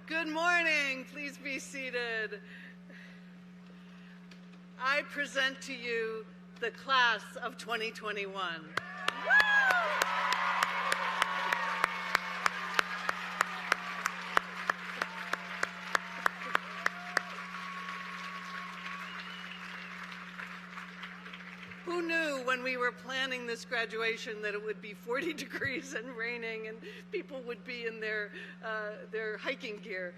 Good morning. Please be seated. I present to you the class of 2021. Who knew when we were planning this graduation that it would be 40 degrees and raining and people would be in their hiking gear.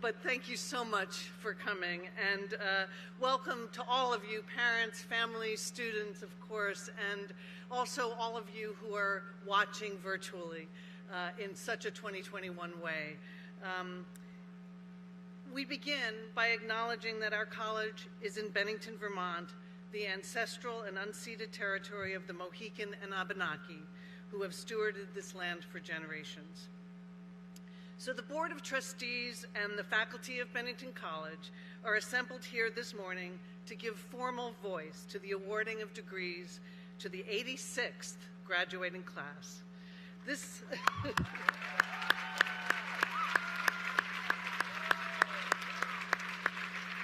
But thank you so much for coming, and welcome to all of you, parents, families, students, of course, and also all of you who are watching virtually in such a 2021 way. We begin by acknowledging that our college is in Bennington, Vermont, the ancestral and unceded territory of the Mohican and Abenaki, who have stewarded this land for generations. So the Board of Trustees and the faculty of Bennington College are assembled here this morning to give formal voice to the awarding of degrees to the 86th graduating class.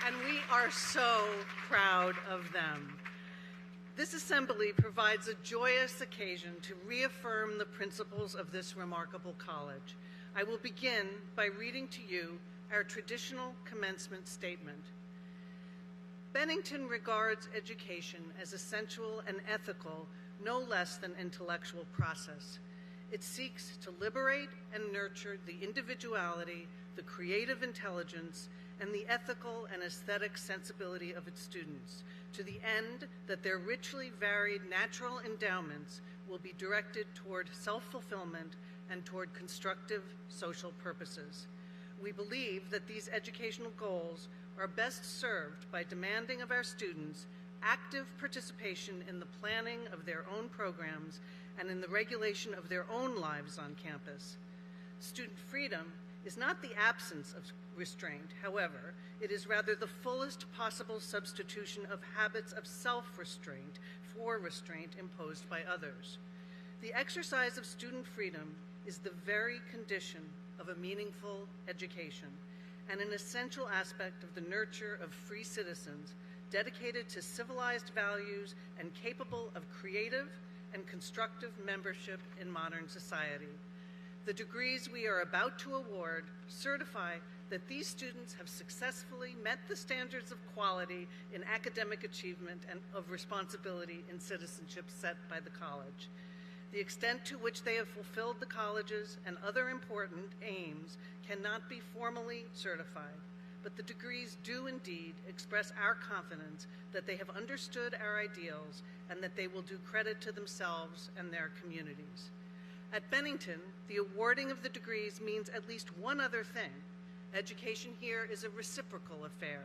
And we are so proud of them. This assembly provides a joyous occasion to reaffirm the principles of this remarkable college. I will begin by reading to you our traditional commencement statement. Bennington regards education as a sensual and ethical, no less than intellectual process. It seeks to liberate and nurture the individuality, the creative intelligence, and the ethical and aesthetic sensibility of its students to the end that their richly varied natural endowments will be directed toward self-fulfillment and toward constructive social purposes. We believe that these educational goals are best served by demanding of our students active participation in the planning of their own programs and in the regulation of their own lives on campus. Student freedom is not the absence of restraint. However, it is rather the fullest possible substitution of habits of self-restraint for restraint imposed by others. The exercise of student freedom is the very condition of a meaningful education and an essential aspect of the nurture of free citizens dedicated to civilized values and capable of creative and constructive membership in modern society. The degrees we are about to award certify that these students have successfully met the standards of quality in academic achievement and of responsibility in citizenship set by the college. The extent to which they have fulfilled the college's and other important aims cannot be formally certified, but the degrees do indeed express our confidence that they have understood our ideals and that they will do credit to themselves and their communities. At Bennington, the awarding of the degrees means at least one other thing. Education here is a reciprocal affair.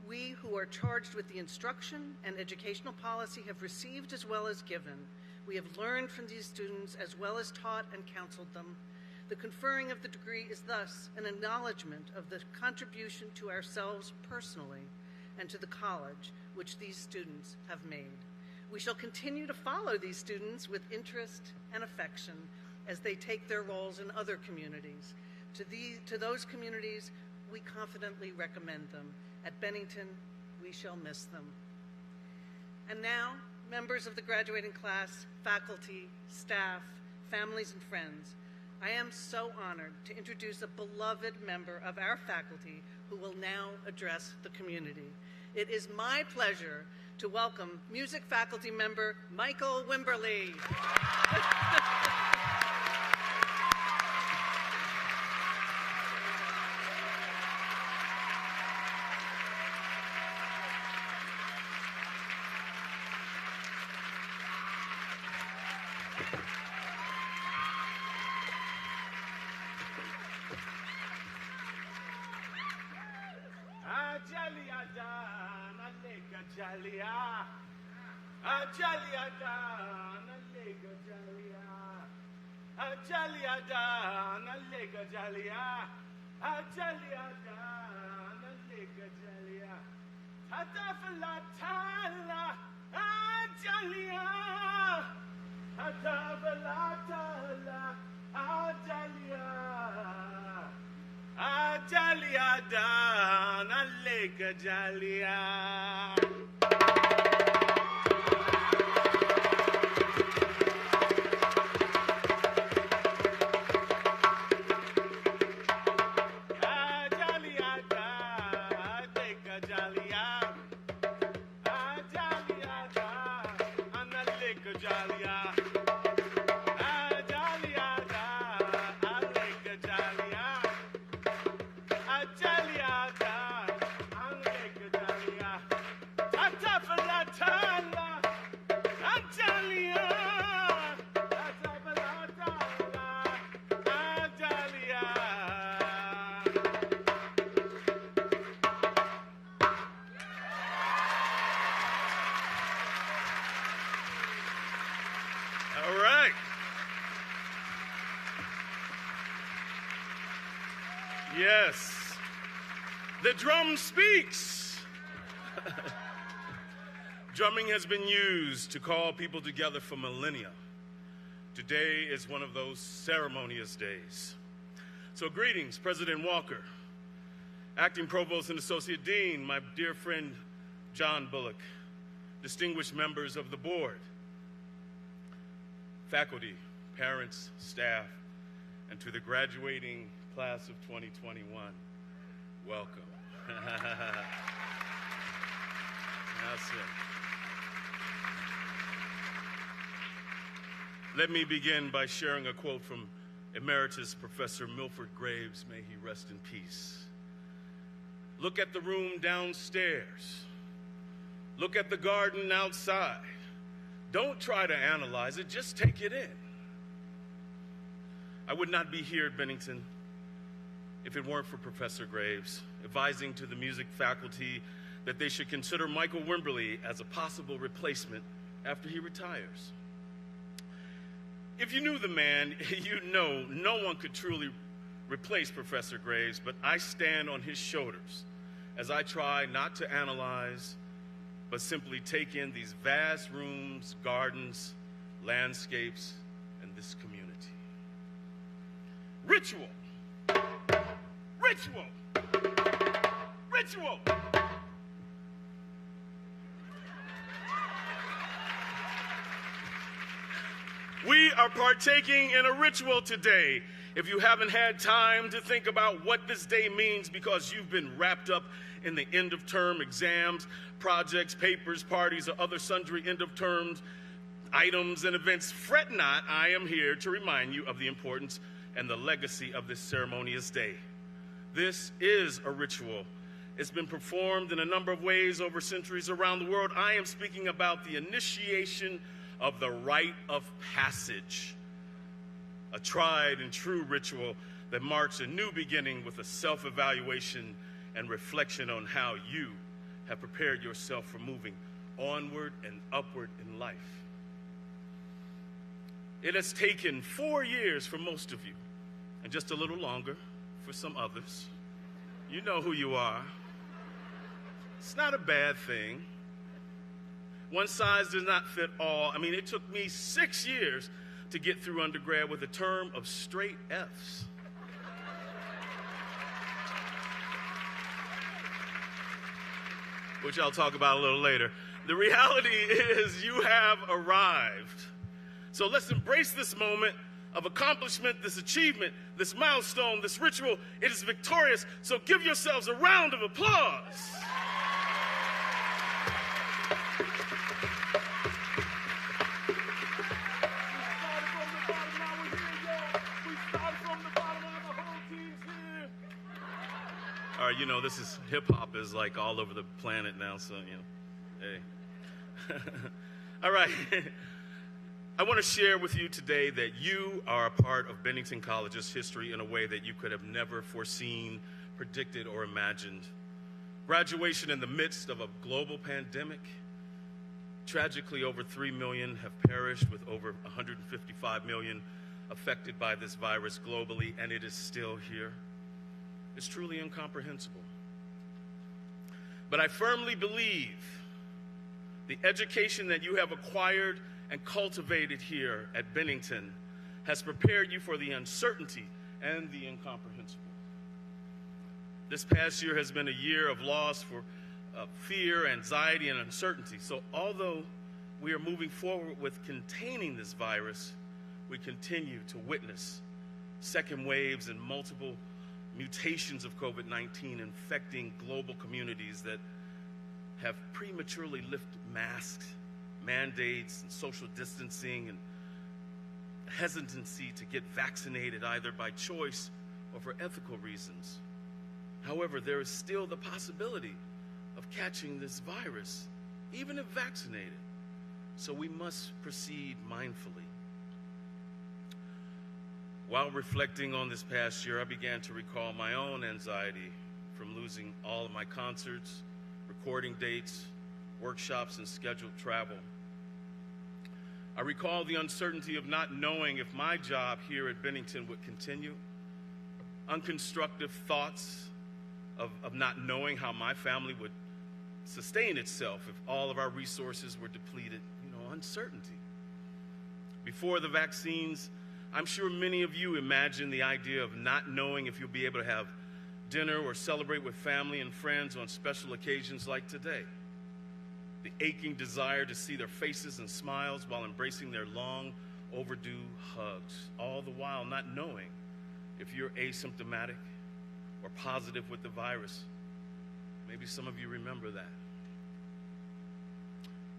We who are charged with the instruction and educational policy have received as well as given. We have learned from these students as well as taught and counseled them. The conferring of the degree is thus an acknowledgement of the contribution to ourselves personally and to the college which these students have made. We shall continue to follow these students with interest and affection as they take their roles in other communities. To those communities, we confidently recommend them. At Bennington, we shall miss them. And now, members of the graduating class, faculty, staff, families, and friends, I am so honored to introduce a beloved member of our faculty who will now address the community. It is my pleasure to welcome music faculty member Michael Wimberly. Yes, the drum speaks. Drumming has been used to call people together for millennia. Today is one of those ceremonious days. So greetings, President Walker, Acting Provost and Associate Dean, my dear friend John Bullock, distinguished members of the board, faculty, parents, staff, and to the graduating class of 2021, welcome. That's it. Let me begin by sharing a quote from Emeritus Professor Milford Graves, may he rest in peace. Look at the room downstairs. Look at the garden outside. Don't try to analyze it, just take it in. I would not be here at Bennington if it weren't for Professor Graves advising to the music faculty that they should consider Michael Wimberly as a possible replacement after he retires. If you knew the man, you know no one could truly replace Professor Graves, but I stand on his shoulders as I try not to analyze, but simply take in these vast rooms, gardens, landscapes, and this community. Ritual. Ritual. Ritual. We are partaking in a ritual today. If you haven't had time to think about what this day means because you've been wrapped up in the end of term exams, projects, papers, parties, or other sundry end of term items and events, fret not. I am here to remind you of the importance and the legacy of this ceremonious day. This is a ritual. It's been performed in a number of ways over centuries around the world. I am speaking about the initiation of the rite of passage, a tried and true ritual that marks a new beginning with a self-evaluation and reflection on how you have prepared yourself for moving onward and upward in life. It has taken 4 years for most of you, and just a little longer for some others. You know who you are. It's not a bad thing. One size does not fit all. I mean, it took me 6 years to get through undergrad with a term of straight Fs. Which I'll talk about a little later. The reality is you have arrived. So let's embrace this moment of accomplishment, this achievement, this milestone, this ritual. It is victorious. So give yourselves a round of applause. All right, you know, this is hip-hop is like all over the planet now, so, hey. All right. I want to share with you today that you are a part of Bennington College's history in a way that you could have never foreseen, predicted, or imagined. Graduation in the midst of a global pandemic. Tragically, over 3 million have perished, with over 155 million affected by this virus globally, and it is still here. It's truly incomprehensible. But I firmly believe the education that you have acquired and cultivated here at Bennington has prepared you for the uncertainty and the incomprehensible. This past year has been a year of loss for fear, anxiety, and uncertainty. So although we are moving forward with containing this virus, we continue to witness second waves and multiple mutations of COVID-19 infecting global communities that have prematurely lifted masks, mandates, and social distancing, and hesitancy to get vaccinated either by choice or for ethical reasons. However, there is still the possibility of catching this virus, even if vaccinated. So we must proceed mindfully. While reflecting on this past year, I began to recall my own anxiety from losing all of my concerts, recording dates, workshops, and scheduled travel. I recall the uncertainty of not knowing if my job here at Bennington would continue, unconstructive thoughts of not knowing how my family would sustain itself if all of our resources were depleted, uncertainty. Before the vaccines, I'm sure many of you imagine the idea of not knowing if you'll be able to have dinner or celebrate with family and friends on special occasions like today. The aching desire to see their faces and smiles while embracing their long overdue hugs, all the while not knowing if you're asymptomatic or positive with the virus. Maybe some of you remember that.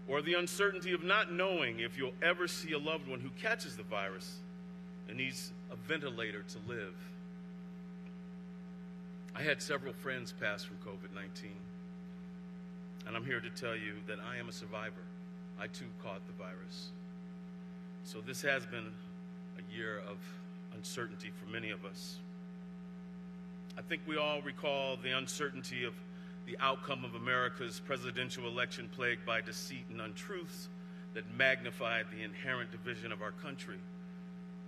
Or the uncertainty of not knowing if you'll ever see a loved one who catches the virus and needs a ventilator to live. I had several friends pass from COVID-19. And I'm here to tell you that I am a survivor. I too caught the virus. So this has been a year of uncertainty for many of us. I think we all recall the uncertainty of the outcome of America's presidential election, plagued by deceit and untruths that magnified the inherent division of our country,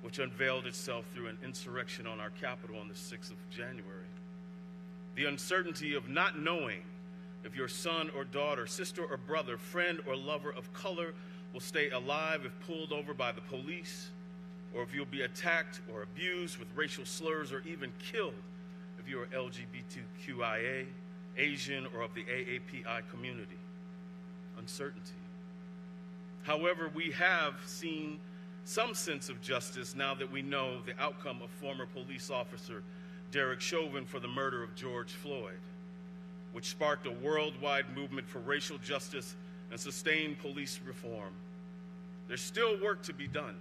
which unveiled itself through an insurrection on our Capitol on the 6th of January. The uncertainty of not knowing if your son or daughter, sister or brother, friend or lover of color will stay alive if pulled over by the police, or if you'll be attacked or abused with racial slurs or even killed if you are LGBTQIA, Asian, or of the AAPI community. Uncertainty. However, we have seen some sense of justice now that we know the outcome of former police officer Derek Chauvin for the murder of George Floyd, which sparked a worldwide movement for racial justice and sustained police reform. There's still work to be done.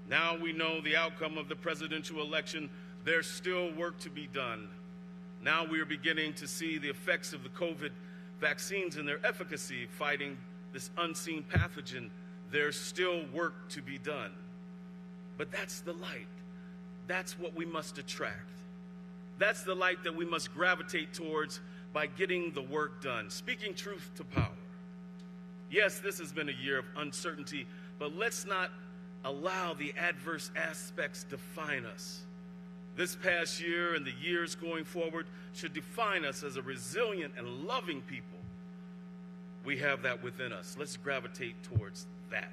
Now we know the outcome of the presidential election. There's still work to be done. Now we are beginning to see the effects of the COVID vaccines and their efficacy fighting this unseen pathogen. There's still work to be done. But that's the light. That's what we must attract. That's the light that we must gravitate towards by getting the work done, speaking truth to power. Yes, this has been a year of uncertainty, but let's not allow the adverse aspects define us. This past year and the years going forward should define us as a resilient and loving people. We have that within us. Let's gravitate towards that.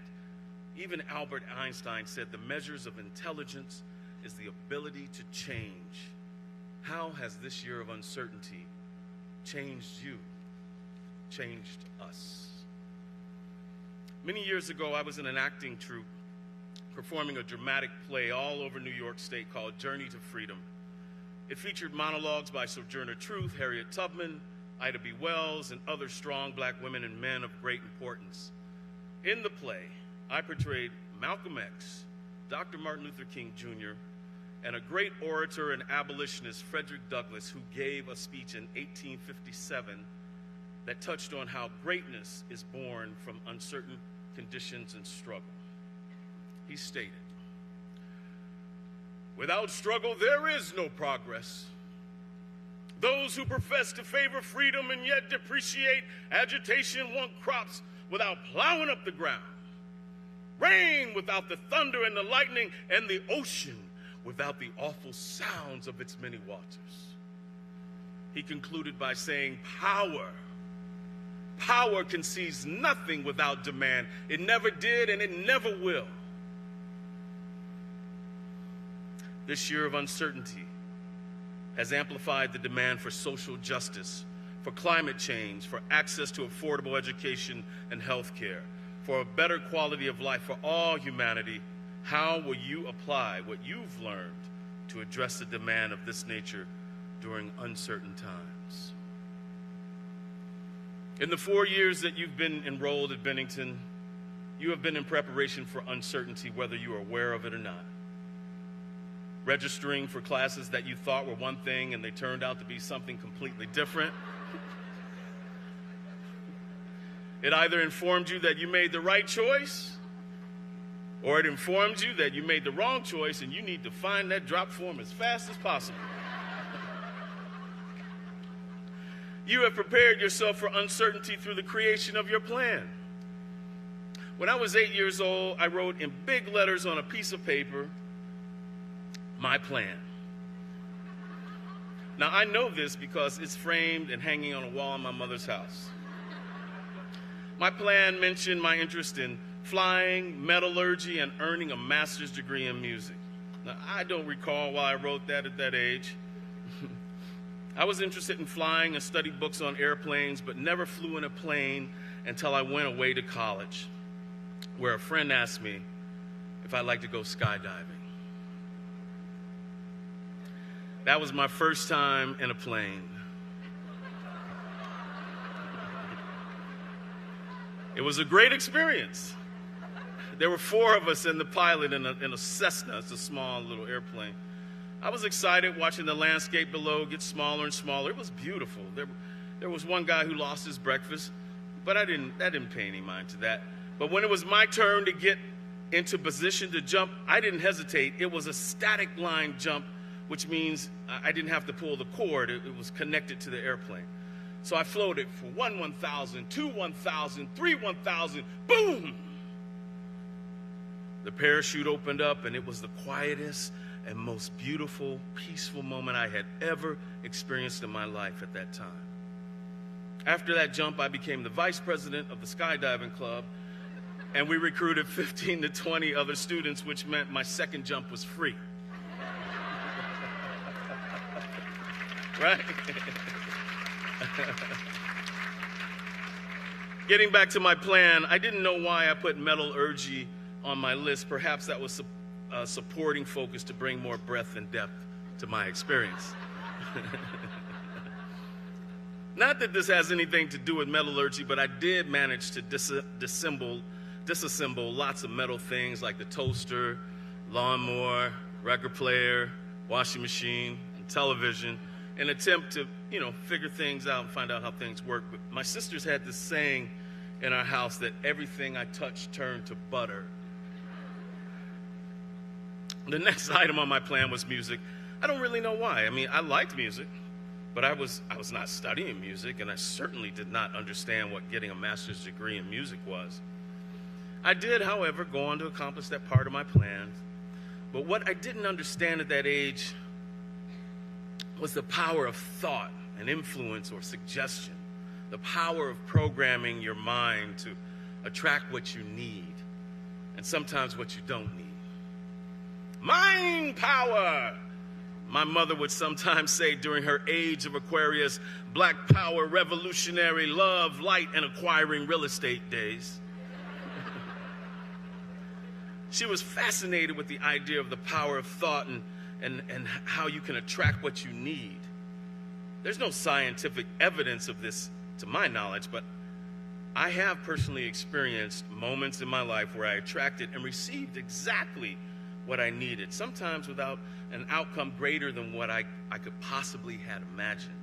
Even Albert Einstein said the measures of intelligence is the ability to change. How has this year of uncertainty changed you, changed us? Many years ago, I was in an acting troupe performing a dramatic play all over New York State called Journey to Freedom. It featured monologues by Sojourner Truth, Harriet Tubman, Ida B. Wells, and other strong black women and men of great importance. In the play, I portrayed Malcolm X, Dr. Martin Luther King Jr., and a great orator and abolitionist, Frederick Douglass, who gave a speech in 1857 that touched on how greatness is born from uncertain conditions and struggle. He stated, "Without struggle, there is no progress. Those who profess to favor freedom and yet depreciate agitation want crops without plowing up the ground, rain without the thunder and the lightning, and the ocean without the awful sounds of its many waters." He concluded by saying, power concedes nothing without demand. It never did and it never will. This year of uncertainty has amplified the demand for social justice, for climate change, for access to affordable education and health care, for a better quality of life for all humanity. How will you apply what you've learned to address the demand of this nature during uncertain times? In the 4 years that you've been enrolled at Bennington, you have been in preparation for uncertainty, whether you are aware of it or not. Registering for classes that you thought were one thing and they turned out to be something completely different. It either informed you that you made the right choice, or it informed you that you made the wrong choice and you need to find that drop form as fast as possible. You have prepared yourself for uncertainty through the creation of your plan. When I was 8 years old, I wrote in big letters on a piece of paper, "My plan." Now, I know this because it's framed and hanging on a wall in my mother's house. My plan mentioned my interest in flying, metallurgy, and earning a master's degree in music. Now, I don't recall why I wrote that at that age. I was interested in flying and studied books on airplanes, but never flew in a plane until I went away to college, where a friend asked me if I'd like to go skydiving. That was my first time in a plane. It was a great experience. There were 4 of us in the pilot in a Cessna. It's a small little airplane. I was excited watching the landscape below get smaller and smaller. It was beautiful. There was one guy who lost his breakfast, but that didn't pay any mind to that. But when it was my turn to get into position to jump, I didn't hesitate. It was a static line jump, which means I didn't have to pull the cord. It was connected to the airplane. So I floated for 1,000, 2 1,000, 3 1,000, boom! The parachute opened up, and it was the quietest and most beautiful, peaceful moment I had ever experienced in my life at that time. After that jump, I became the vice president of the skydiving club, and we recruited 15 to 20 other students, which meant my second jump was free. Right? Getting back to my plan, I didn't know why I put metallurgy on my list. Perhaps that was a supporting focus to bring more breadth and depth to my experience. Not that this has anything to do with metallurgy, but I did manage to disassemble lots of metal things like the toaster, lawnmower, record player, washing machine, and television, in an attempt to, figure things out and find out how things work. But my sisters had this saying in our house that everything I touched turned to butter. The next item on my plan was music. I don't really know why. I mean, I liked music, but I was not studying music, and I certainly did not understand what getting a master's degree in music was. I did, however, go on to accomplish that part of my plan. But what I didn't understand at that age was the power of thought and influence or suggestion, the power of programming your mind to attract what you need and sometimes what you don't need. Mind power, my mother would sometimes say during her age of Aquarius, Black power, revolutionary, love, light, and acquiring real estate days. She was fascinated with the idea of the power of thought and how you can attract what you need. There's no scientific evidence of this to my knowledge, but I have personally experienced moments in my life where I attracted and received exactly what I needed, sometimes without an outcome greater than what I could possibly have imagined.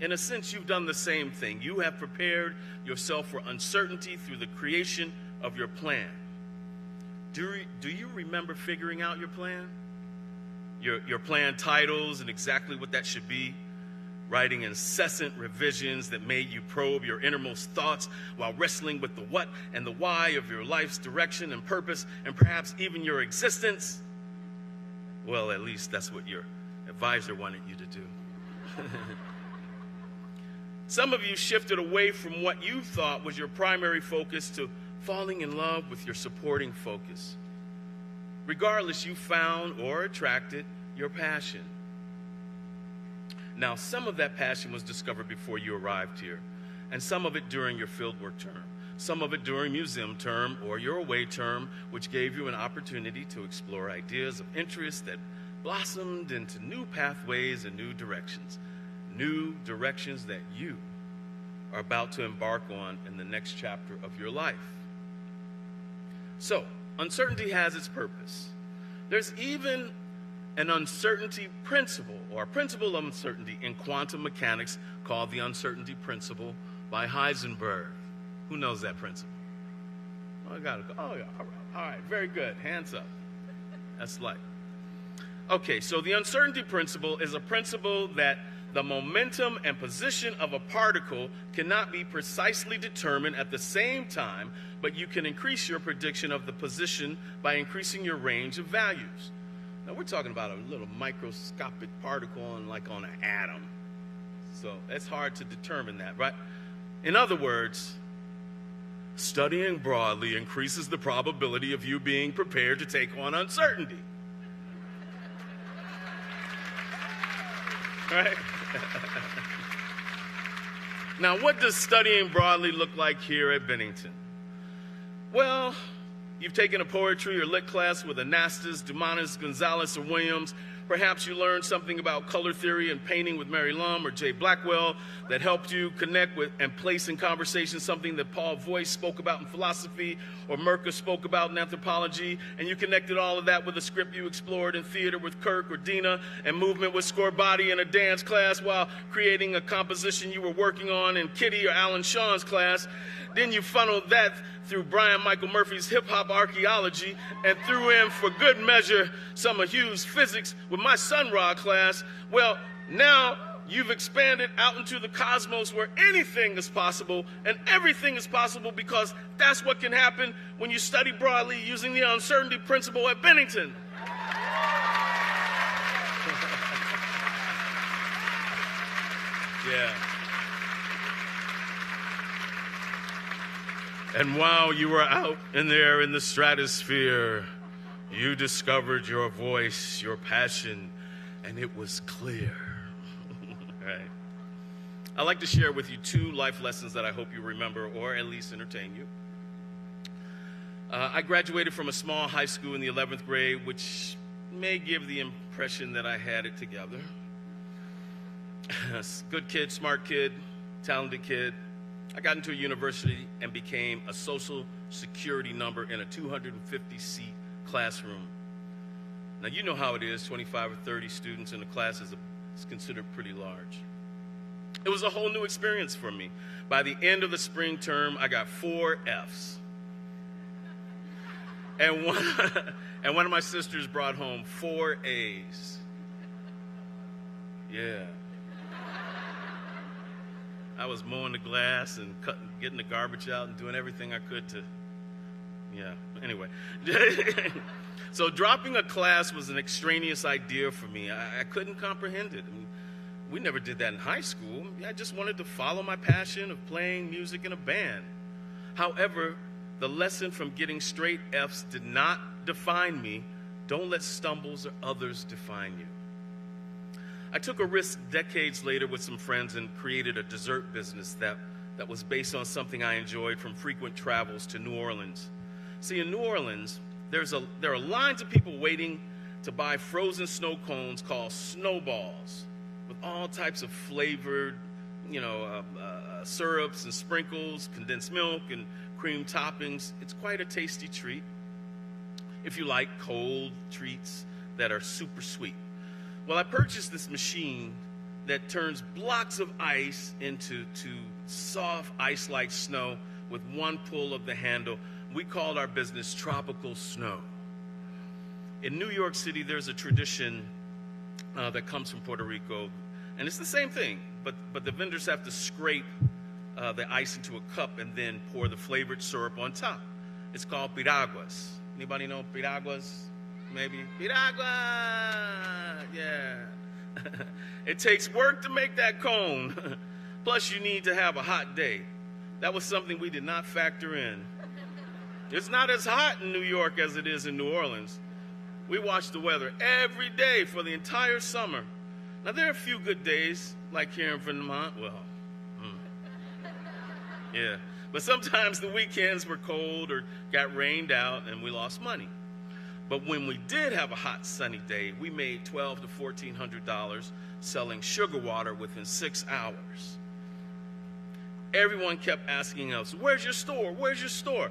In a sense, you've done the same thing. You have prepared yourself for uncertainty through the creation of your plan. Do you remember figuring out your plan? Your plan titles and exactly what that should be? Writing incessant revisions that made you probe your innermost thoughts while wrestling with the what and the why of your life's direction and purpose and perhaps even your existence? Well, at least that's what your advisor wanted you to do. Some of you shifted away from what you thought was your primary focus to falling in love with your supporting focus. Regardless, you found or attracted your passion. Now, some of that passion was discovered before you arrived here, and some of it during your fieldwork term, some of it during museum term or your away term, which gave you an opportunity to explore ideas of interest that blossomed into new pathways and new directions that you are about to embark on in the next chapter of your life. So, uncertainty has its purpose. There's even an uncertainty principle, or a principle of uncertainty in quantum mechanics called the uncertainty principle by Heisenberg. Who knows that principle? Oh, I got to go. Oh, yeah. All right. Very good. Hands up. That's light. Okay, so the uncertainty principle is a principle that the momentum and position of a particle cannot be precisely determined at the same time, but you can increase your prediction of the position by increasing your range of values. Now, we're talking about a little microscopic particle on an atom. So it's hard to determine that, right? In other words, studying broadly increases the probability of you being prepared to take on uncertainty. Right? Now, what does studying broadly look like here at Bennington? Well, you've taken a poetry or lit class with Anastas, Dumanis, Gonzalez, or Williams, Perhaps you learned something about color theory and painting with Mary Lum or Jay Blackwell that helped you connect with and place in conversation something that Paul Voigt spoke about in philosophy or Merker spoke about in anthropology, and you connected all of that with a script you explored in theater with Kirk or Dina and movement with Scorbati in a dance class while creating a composition you were working on in Kitty or Alan Shawn's class. Then you funneled that through Brian Michael Murphy's hip-hop archaeology and threw in, for good measure, some of Hugh's physics with my Sun Ra class. Well, now you've expanded out into the cosmos where anything is possible and everything is possible, because that's what can happen when you study broadly using the uncertainty principle at Bennington. Yeah. And while you were out in there in the stratosphere, you discovered your voice, your passion, and it was clear. Right. I'd like to share with you 2 life lessons that I hope you remember, or at least entertain you. I graduated from a small high school in the 11th grade, which may give the impression that I had it together. Good kid, smart kid, talented kid. I got into a university and became a social security number in a 250-seat classroom. Now, you know how it is, 25 or 30 students in a class is considered pretty large. It was a whole new experience for me. By the end of the spring term, I got 4 Fs. And one of my sisters brought home 4 As. Yeah. I was mowing the glass and getting the garbage out and doing everything I could to, yeah, anyway. So dropping a class was an extraneous idea for me. I couldn't comprehend it. I mean, we never did that in high school. I just wanted to follow my passion of playing music in a band. However, the lesson from getting straight Fs did not define me. Don't let stumbles or others define you. I took a risk decades later with some friends and created a dessert business that was based on something I enjoyed from frequent travels to New Orleans. See, in New Orleans, there are lines of people waiting to buy frozen snow cones called snowballs with all types of flavored, syrups and sprinkles, condensed milk and cream toppings. It's quite a tasty treat if you like cold treats that are super sweet. Well, I purchased this machine that turns blocks of ice into soft ice-like snow with one pull of the handle. We called our business Tropical Snow. In New York City, there's a tradition that comes from Puerto Rico, and it's the same thing, but the vendors have to scrape the ice into a cup and then pour the flavored syrup on top. It's called piraguas. Anybody know piraguas? Maybe? Piragua! Yeah. It takes work to make that cone. Plus, you need to have a hot day. That was something we did not factor in. It's not as hot in New York as it is in New Orleans. We watch the weather every day for the entire summer. Now, there are a few good days, like here in Vermont. Well, yeah. But sometimes the weekends were cold or got rained out and we lost money. But when we did have a hot, sunny day, we made $1,200 to $1,400 selling sugar water within 6 hours. Everyone kept asking us, "Where's your store? Where's your store?"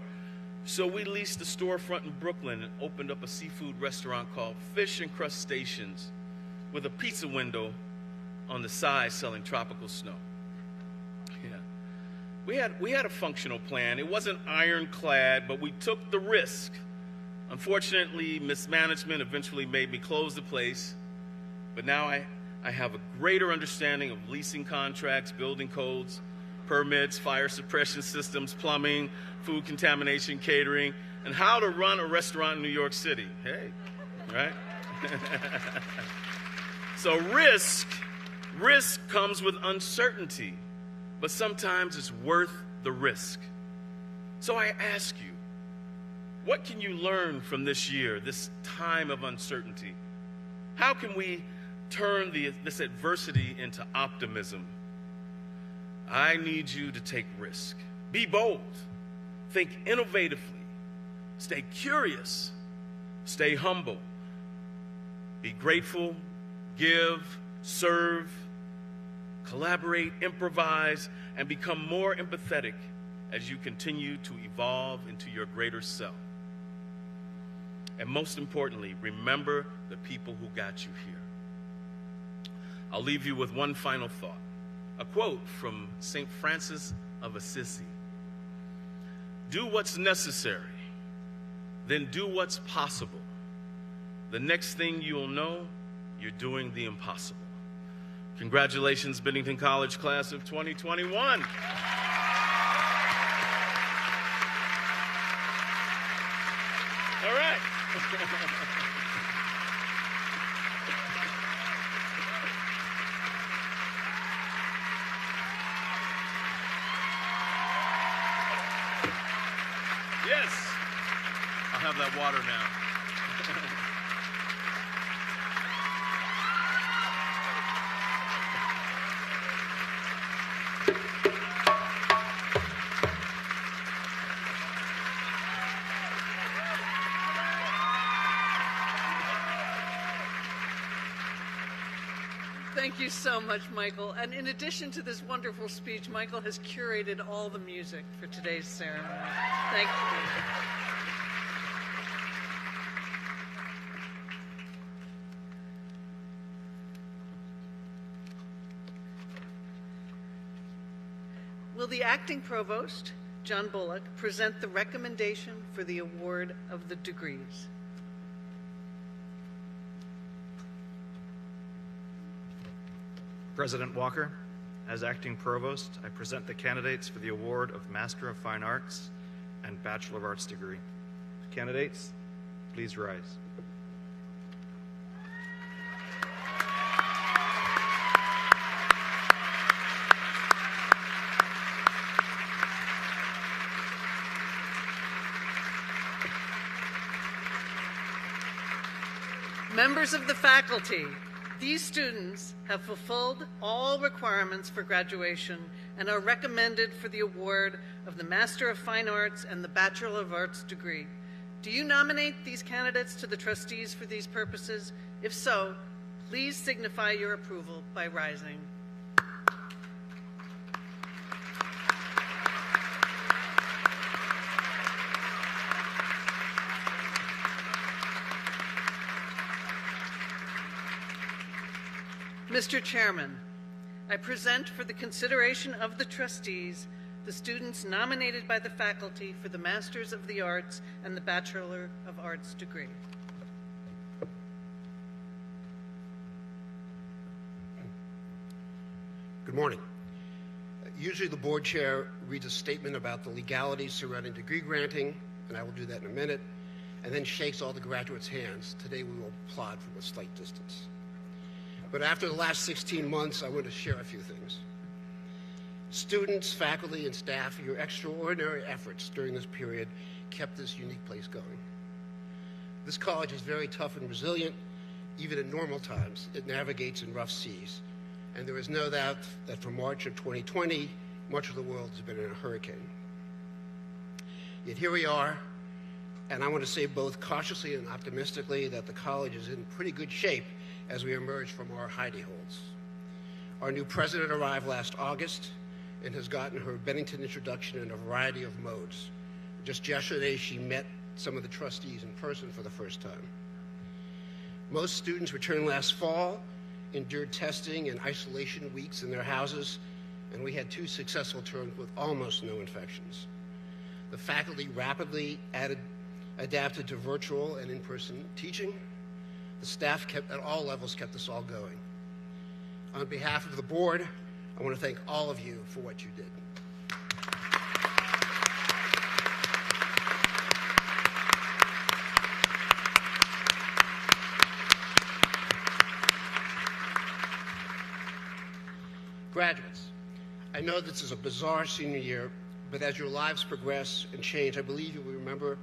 So we leased a storefront in Brooklyn and opened up a seafood restaurant called Fish and Crustaceans with a pizza window on the side selling tropical snow. Yeah. We had a functional plan. It wasn't ironclad, but we took the risk. Unfortunately, mismanagement eventually made me close the place, but now I have a greater understanding of leasing contracts, building codes, permits, fire suppression systems, plumbing, food contamination, catering, and how to run a restaurant in New York City. Hey, right? So risk comes with uncertainty, but sometimes it's worth the risk. So I ask you, what can you learn from this year, this time of uncertainty? How can we turn this adversity into optimism? I need you to take risk. Be bold. Think innovatively. Stay curious. Stay humble. Be grateful give, serve, collaborate, improvise, and become more empathetic as you continue to evolve into your greater self. And most importantly, remember the people who got you here. I'll leave you with one final thought, a quote from St. Francis of Assisi. Do what's necessary, then do what's possible. The next thing you'll know, you're doing the impossible. Congratulations, Bennington College class of 2021. All right. Yes, I'll have that water now. Thank you so much, Michael. And in addition to this wonderful speech, Michael has curated all the music for today's ceremony. Thank you. Will the acting provost, John Bullock, present the recommendation for the award of the degrees? President Walker, as acting provost, I present the candidates for the award of Master of Fine Arts and Bachelor of Arts degree. Candidates, please rise. Members of the faculty, these students have fulfilled all requirements for graduation and are recommended for the award of the Master of Fine Arts and the Bachelor of Arts degree. Do you nominate these candidates to the trustees for these purposes? If so, please signify your approval by rising. Mr. Chairman, I present for the consideration of the trustees the students nominated by the faculty for the Masters of the Arts and the Bachelor of Arts degree. Good morning. Usually the board chair reads a statement about the legalities surrounding degree granting, and I will do that in a minute, and then shakes all the graduates' hands. Today we will applaud from a slight distance. But after the last 16 months, I want to share a few things. Students, faculty, and staff, your extraordinary efforts during this period kept this unique place going. This college is very tough and resilient. Even in normal times, it navigates in rough seas. And there is no doubt that from March of 2020, much of the world has been in a hurricane. Yet here we are, and I want to say both cautiously and optimistically that the college is in pretty good shape as we emerge from our hidey holes. Our new president arrived last August and has gotten her Bennington introduction in a variety of modes. Just yesterday, she met some of the trustees in person for the first time. Most students returned last fall, endured testing and isolation weeks in their houses, and we had 2 successful terms with almost no infections. The faculty rapidly adapted to virtual and in-person teaching. The staff at all levels kept us all going. On behalf of the board, I want to thank all of you for what you did. Graduates, I know this is a bizarre senior year, but as your lives progress and change, I believe you will remember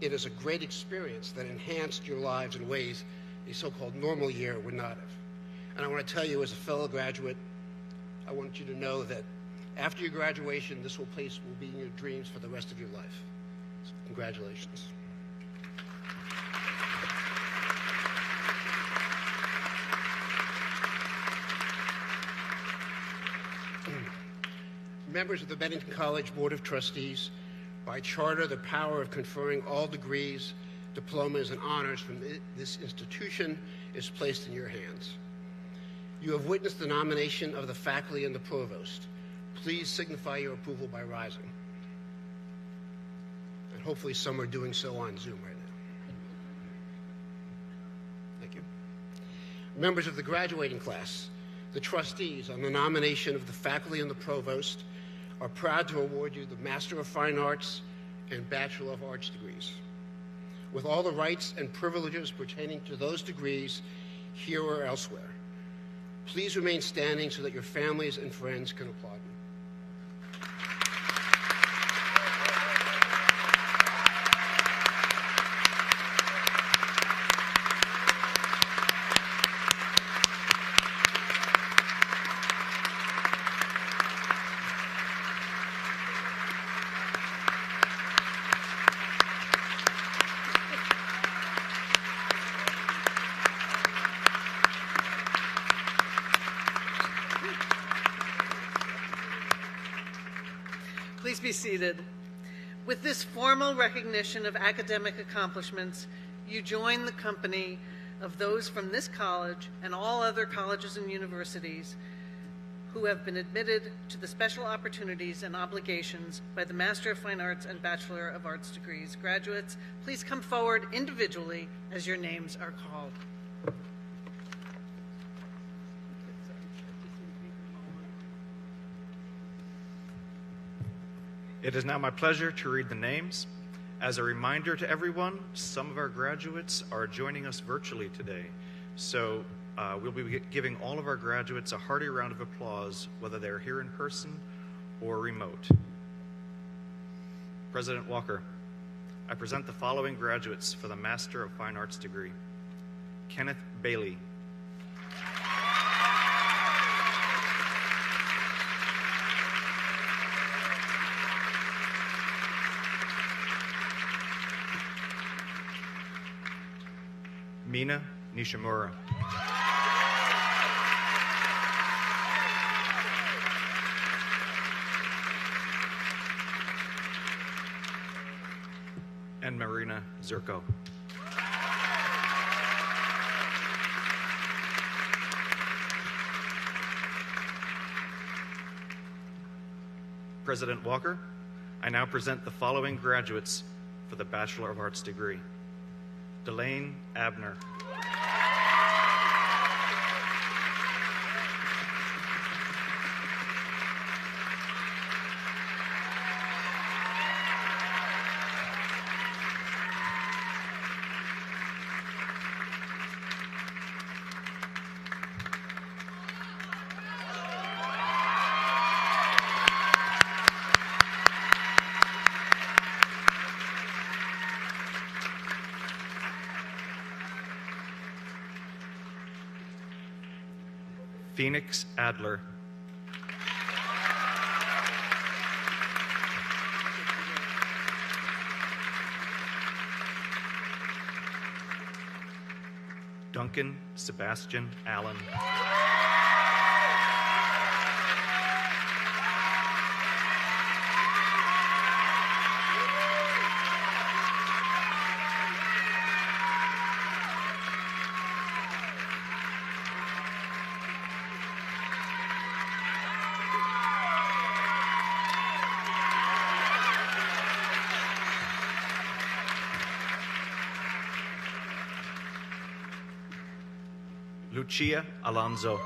it as a great experience that enhanced your lives in ways a so-called normal year would not have. And I want to tell you, as a fellow graduate, I want you to know that after your graduation, this place will be in your dreams for the rest of your life. So congratulations. Members of the Bennington College Board of Trustees, by charter, the power of conferring all degrees, diplomas, and honors from this institution is placed in your hands. You have witnessed the nomination of the faculty and the provost. Please signify your approval by rising. And hopefully some are doing so on Zoom right now. Thank you. Members of the graduating class, the trustees, on the nomination of the faculty and the provost, are proud to award you the Master of Fine Arts and Bachelor of Arts degrees, with all the rights and privileges pertaining to those degrees here or elsewhere. Please remain standing so that your families and friends can applaud you. Please be seated. With this formal recognition of academic accomplishments, you join the company of those from this college and all other colleges and universities who have been admitted to the special opportunities and obligations by the Master of Fine Arts and Bachelor of Arts degrees. Graduates, please come forward individually as your names are called. It is now my pleasure to read the names. As a reminder to everyone, some of our graduates are joining us virtually today. So we'll be giving all of our graduates a hearty round of applause, whether they're here in person or remote. President Walker, I present the following graduates for the Master of Fine Arts degree. Kenneth Bailey. Mina Nishimura. And Marina Zerko. President Walker, I now present the following graduates for the Bachelor of Arts degree. Delane Abner. Phoenix Adler. Duncan Sebastian Allen. Lucia Alonso.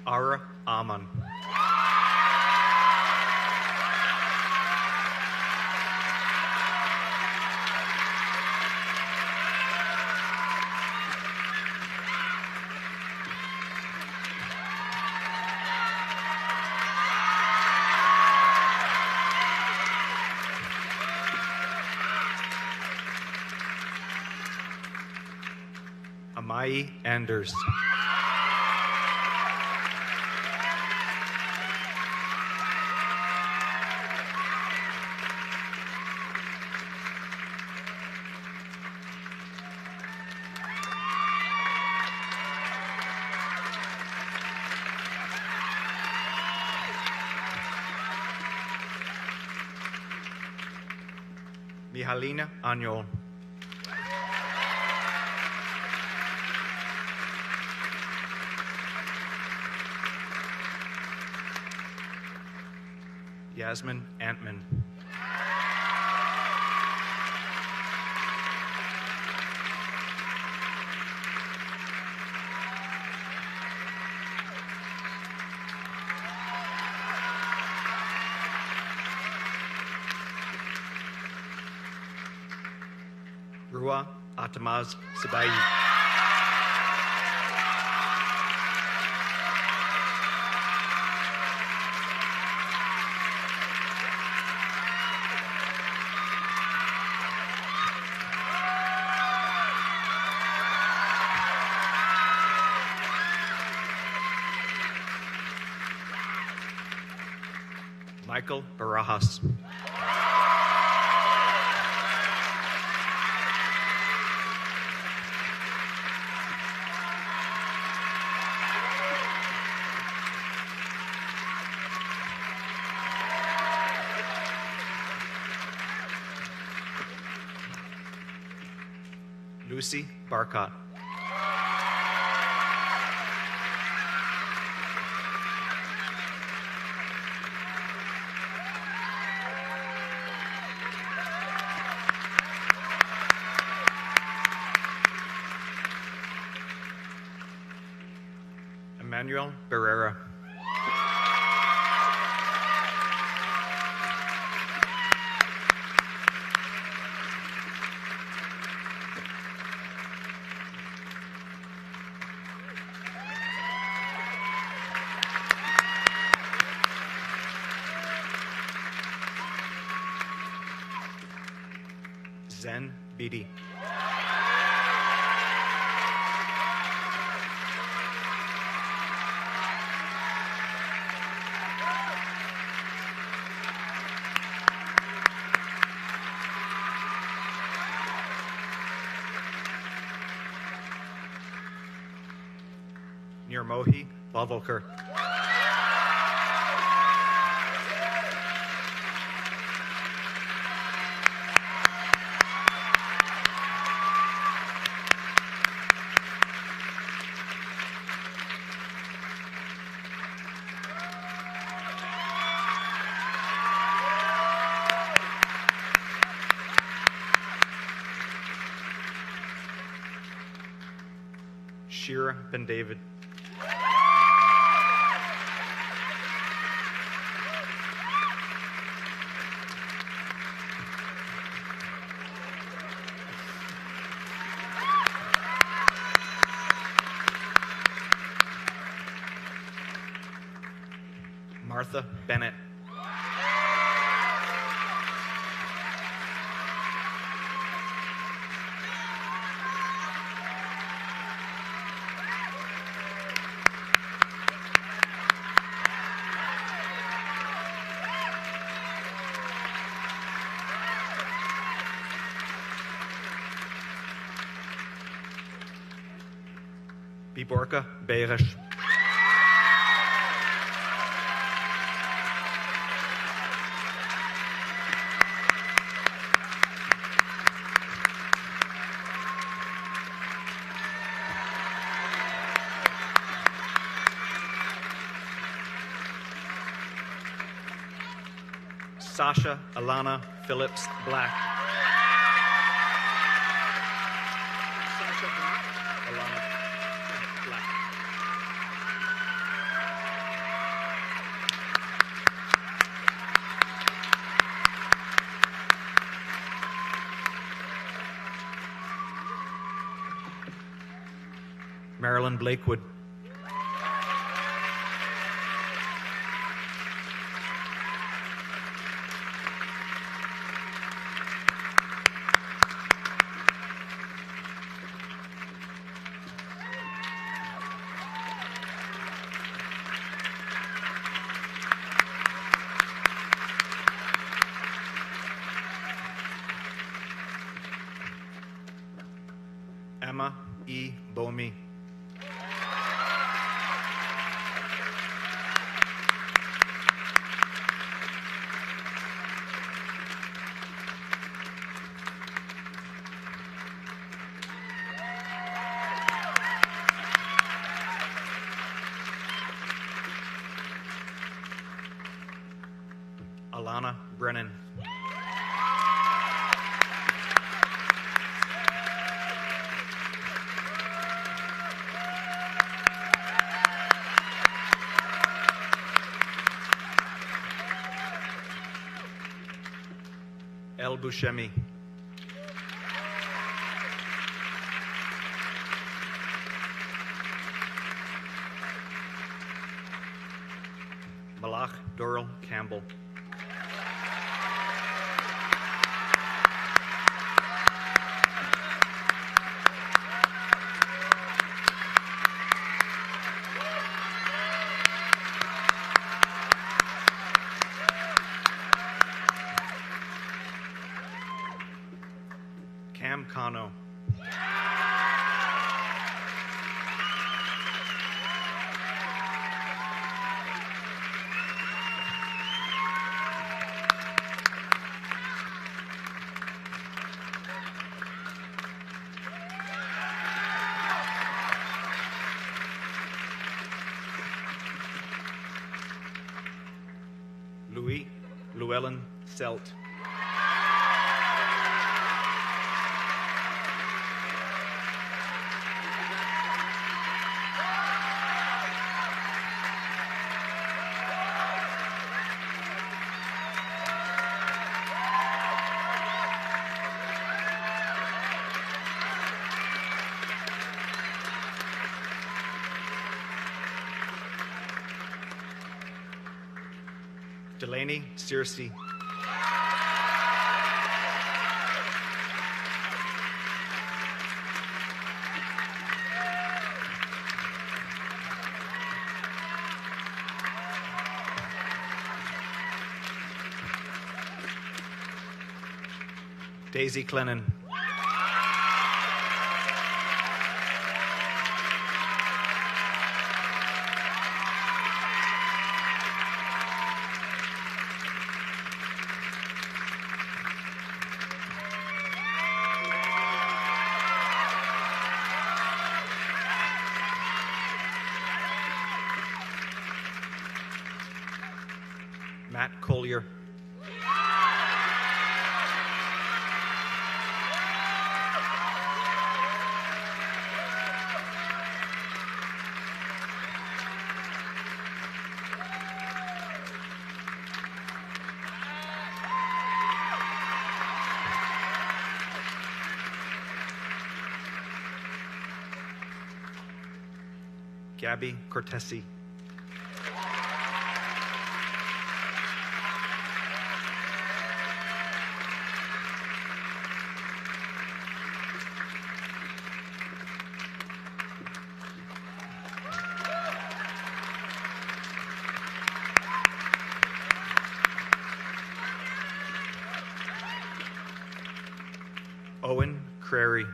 Ara Aman. Mai Anders. Mihalina Añol. Yasmin Antman. Rua Atamaz Sibai. Michael Barajas. Lucy Barcott. Emmanuel Barrera. Zen Beatty. Nirmohi Bavolker. Shira Ben David. Martha Bennett. Biborka Beirish. Sasha Alana Phillips Black. Sasha Black? Alana Black. Marilyn Blakewood. E. Bomi. Alana Brennan. El Bushemi. Malach Doral Campbell. Cam Cano. Louis Llewellyn Selt. Delaney Searcy. Daisy Clennon. Matt Collier. Gabby Cortesi. Owen Crary.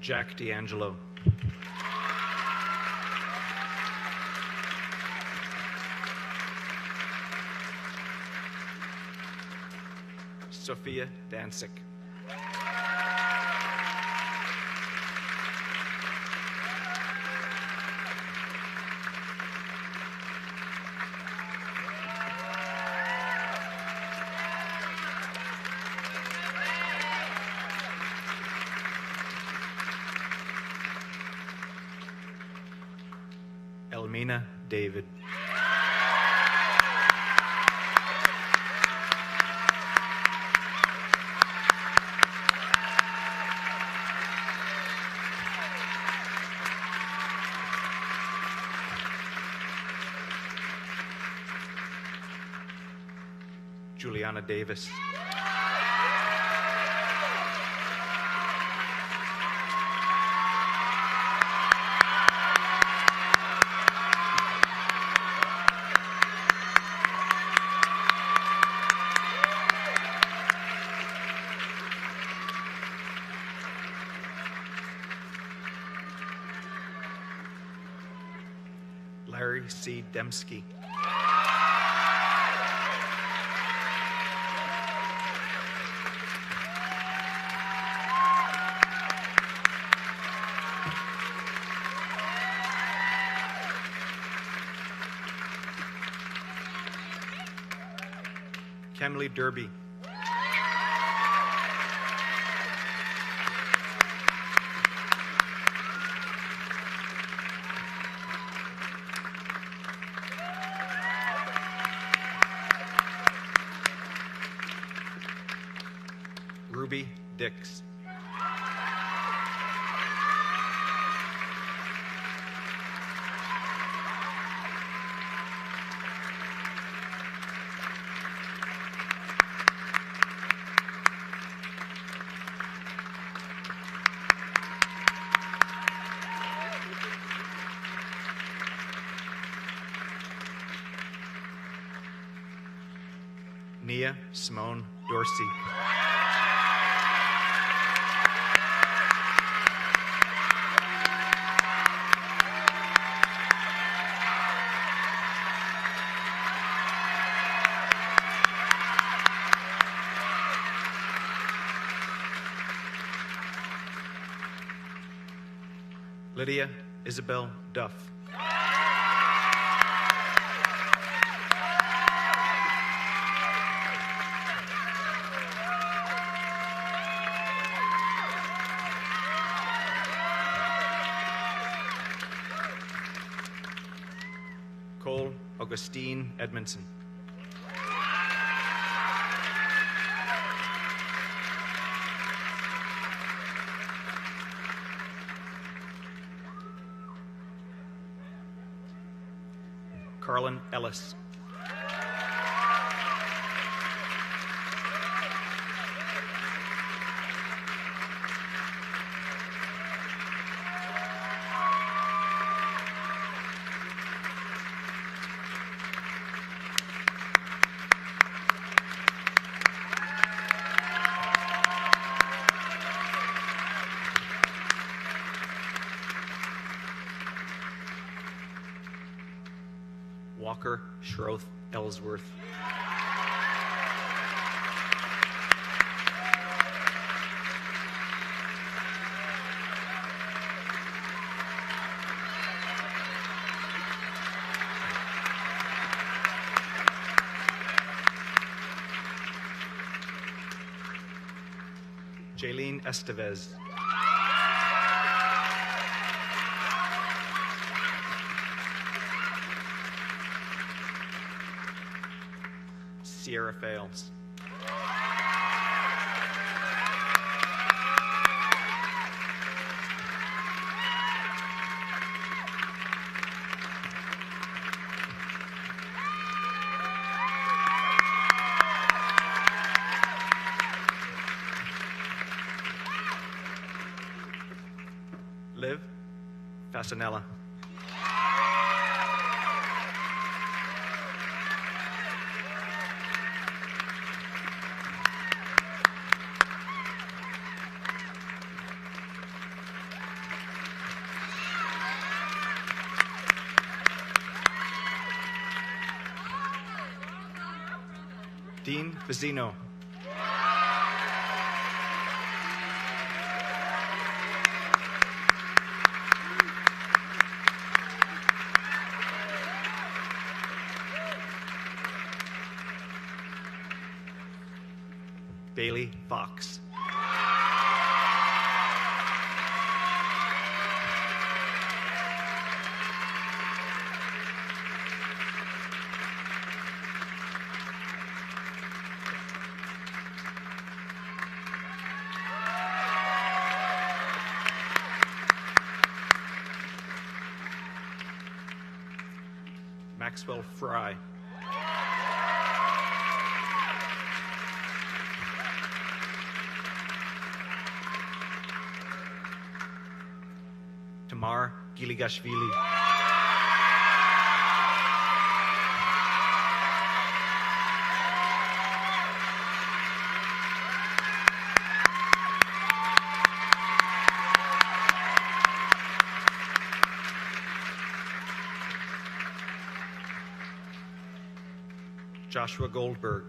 Jack D'Angelo. Sophia Dansick. Elmina David. Juliana Davis. Larry C. Dembski. Kemley Derby. Ruby Dix. Nia Simone Dorsey. Lydia Isabel Duff. Cole Augustine Edmondson. Carlin Ellis. Walker Schroth Ellsworth. Jaylene Estevez. Sierra Fails. Liv Fasanella. Dean Vizino. Bailey Fox. Maxwell Fry. Tamar Giligashvili. Joshua Goldberg.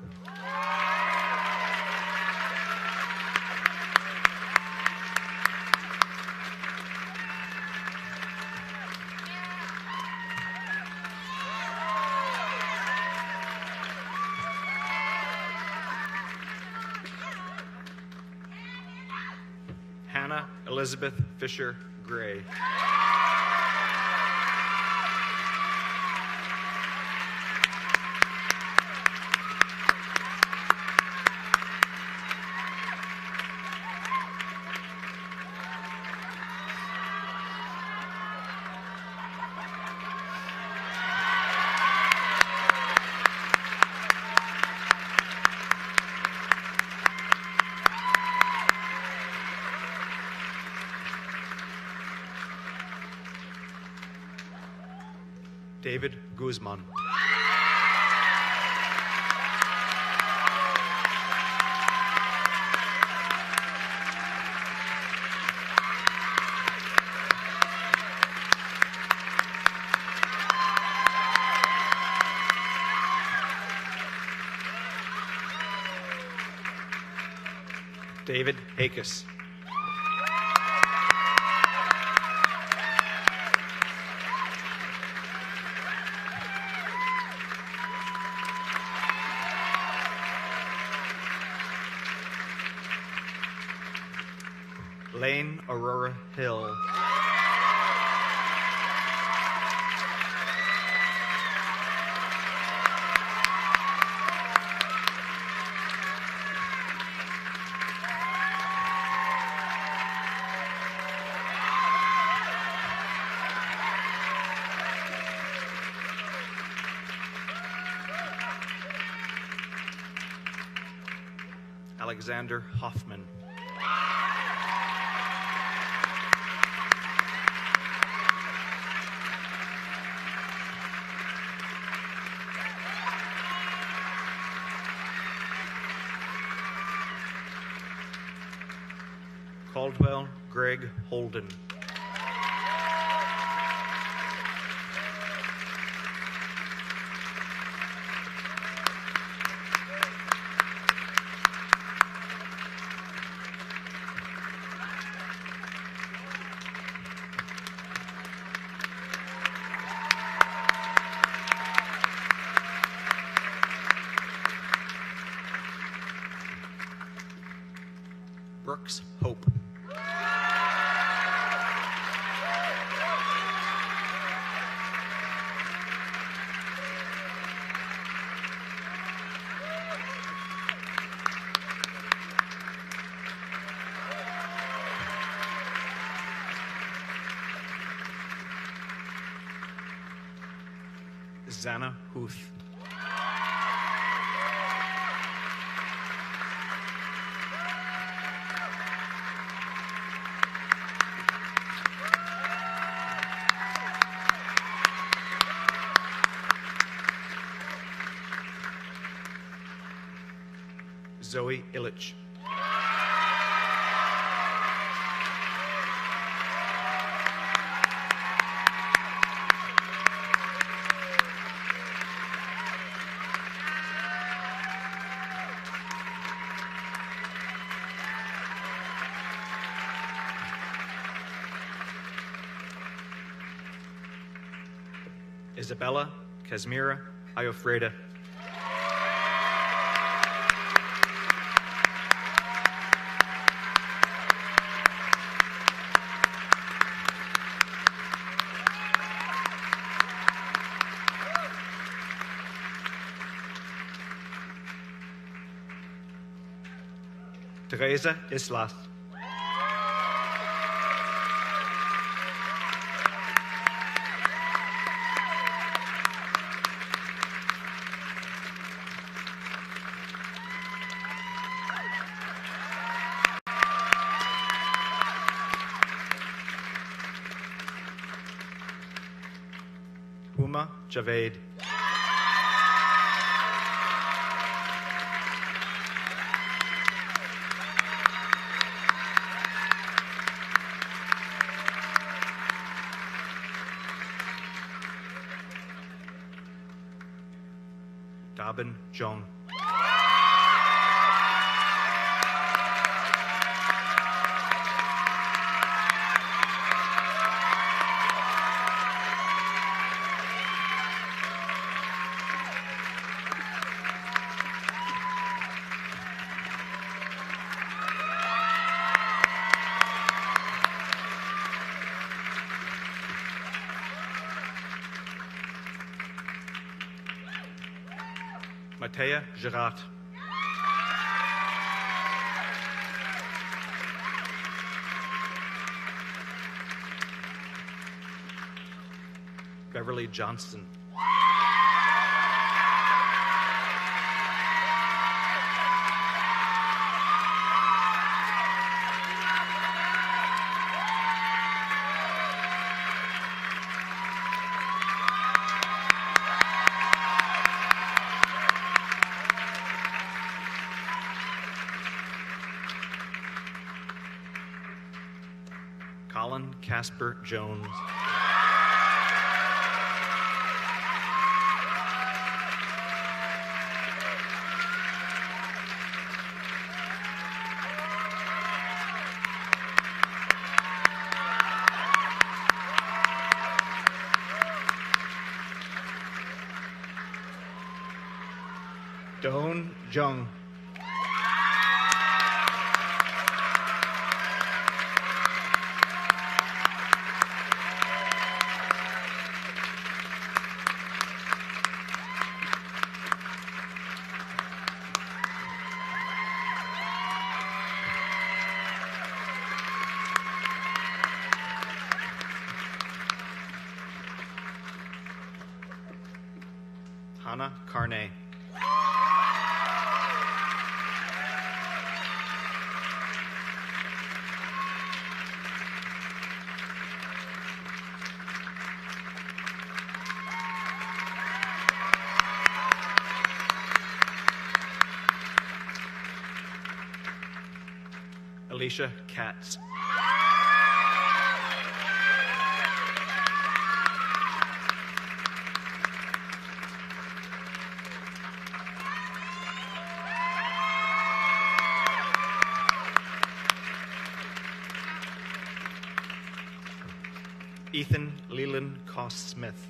Hannah Elizabeth Fisher Gray. David Guzman. David Hakis. Lane Aurora Hill. Alexander Hoffman. Caldwell Greg Holden. Brooks Hope. Zana Huth. Zoe Illich. Isabella Casmira Iofreda. Teresa Islas. Huma Javed. Dabin Jong. Matea Gerard. Beverly Johnston. Colin Casper Jones. Don Jung. Hannah Carney. Alicia Katz. Ethan Leland Koss-Smith.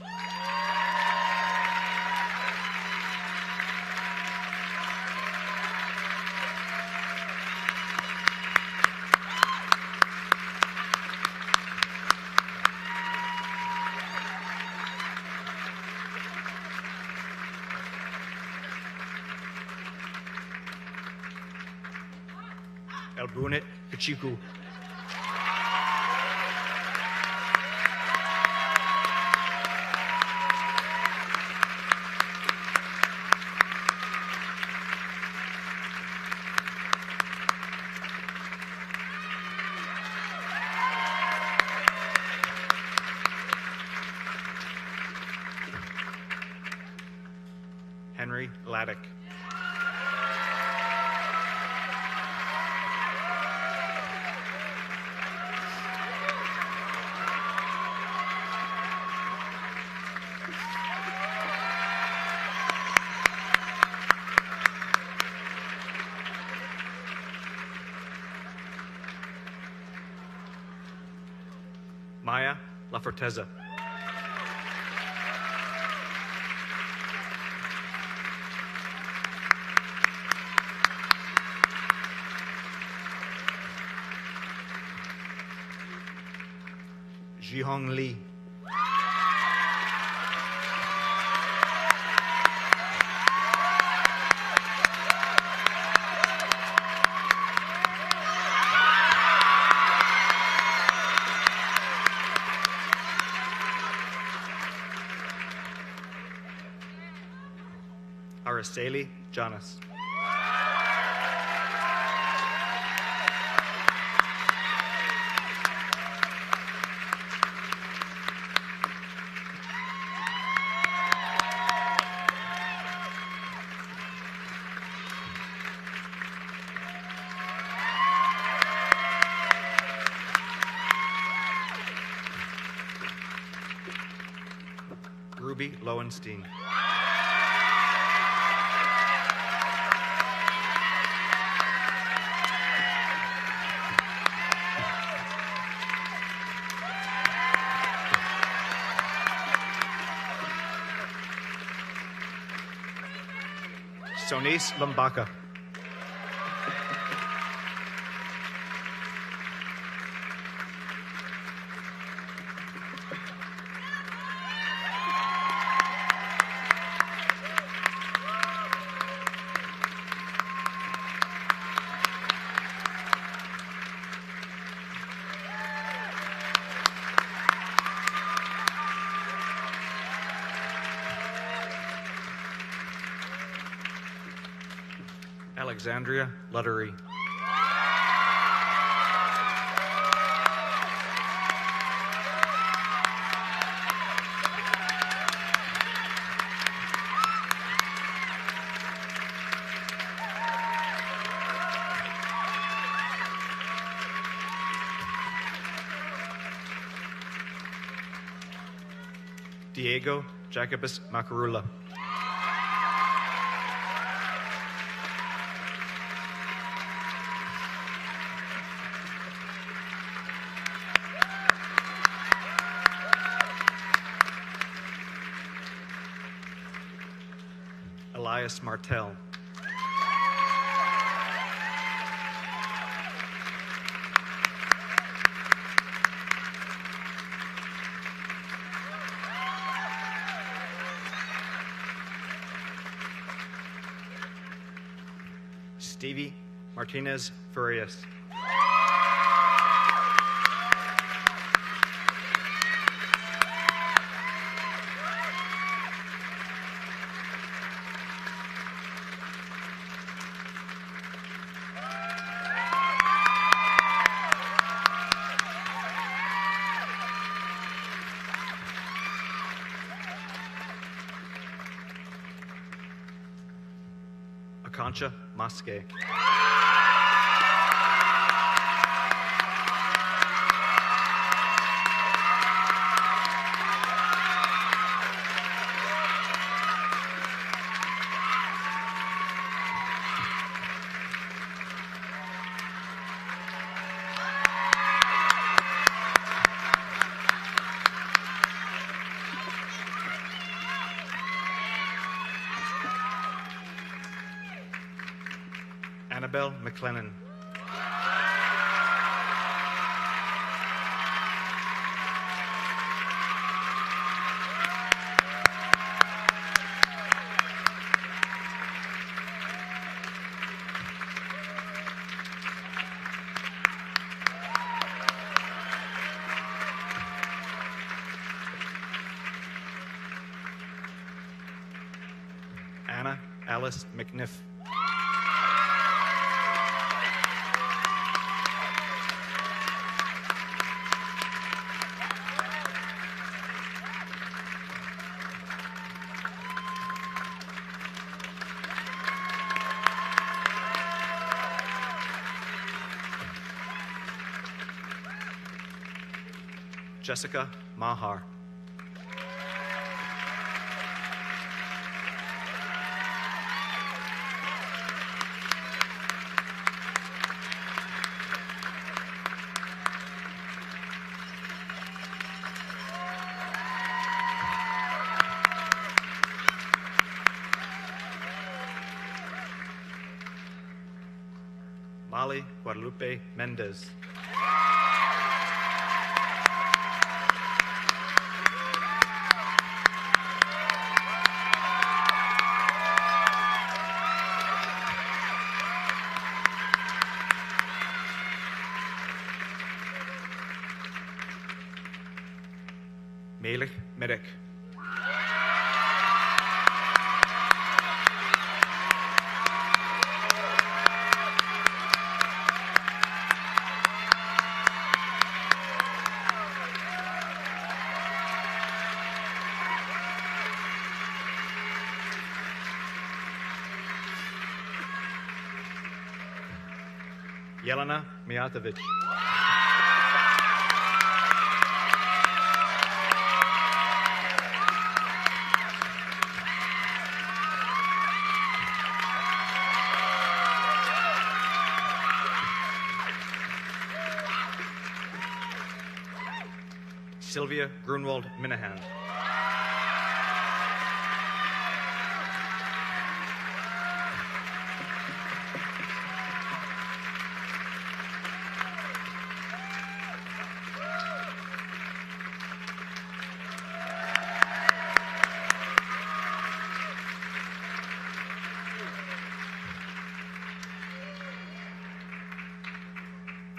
Elbunit Kachiku. Henry Laddick. Maya Laforteza. Jihong Lee. Araceli Jonas. Ruby Lowenstein. Sonis Lumbaka. Alexandria Luttery. Diego Jacobus Macarula. Elias Martel. Stevie Martinez Farias. Akancha Maske. Annabelle McLennan. Anna Alice McNiff. Jessica Mahar. Molly Guadalupe Mendez. Malik Medic. Yelena Mijatovic. Sylvia Grunwald Minahan.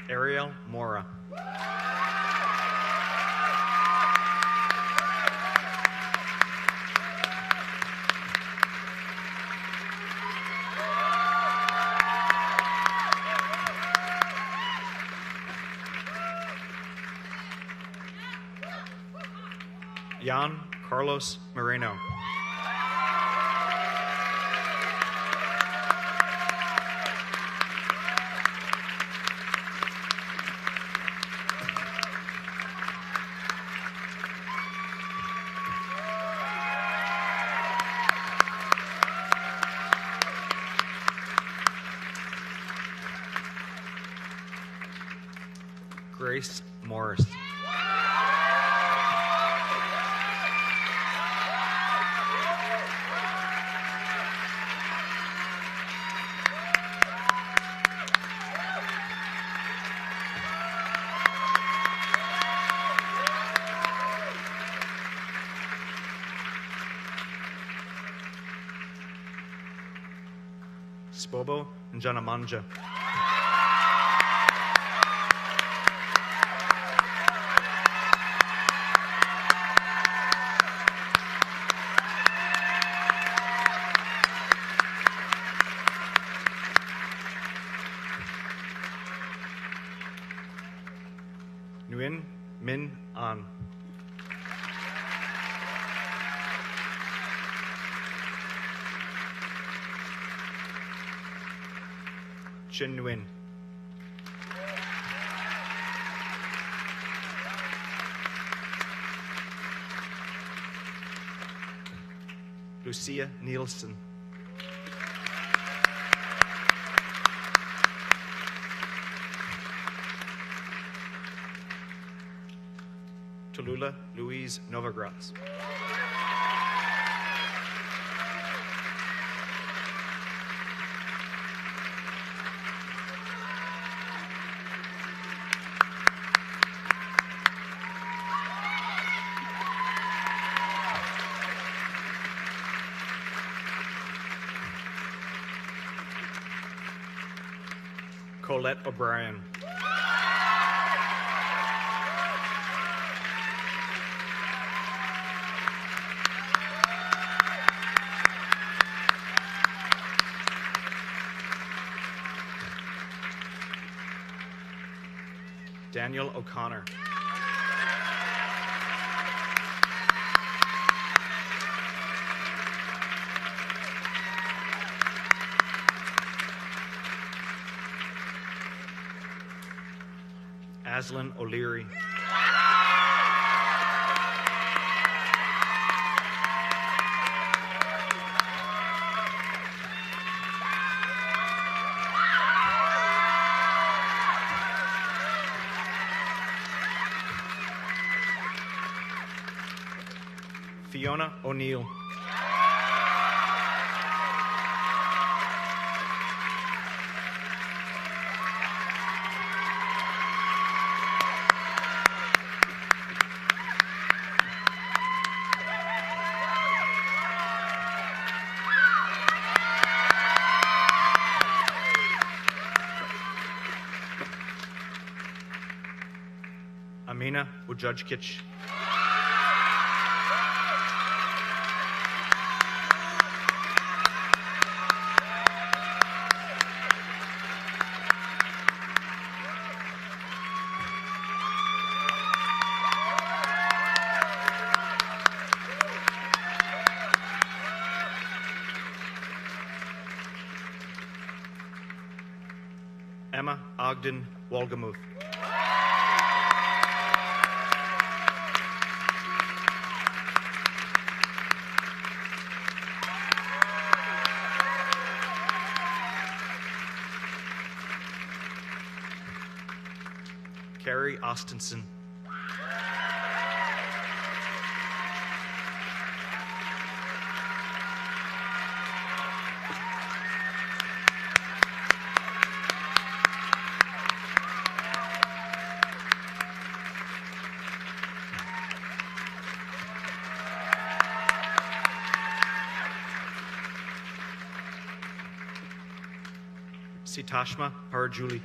Ariel Mora. Jan Carlos Moreno. Grace Morris. Spobo Njanamanja. Nguyen Min An. Chin Nguyen. Lucia Nielsen. Tallulah Louise Novogratz. Colette O'Brien. Daniel O'Connor. Aslan O'Leary. Fiona O'Neill. Amina Ujudjkic. Emma Ogden Walgamuth. Carrie Austinson. Sitashma Parajuli.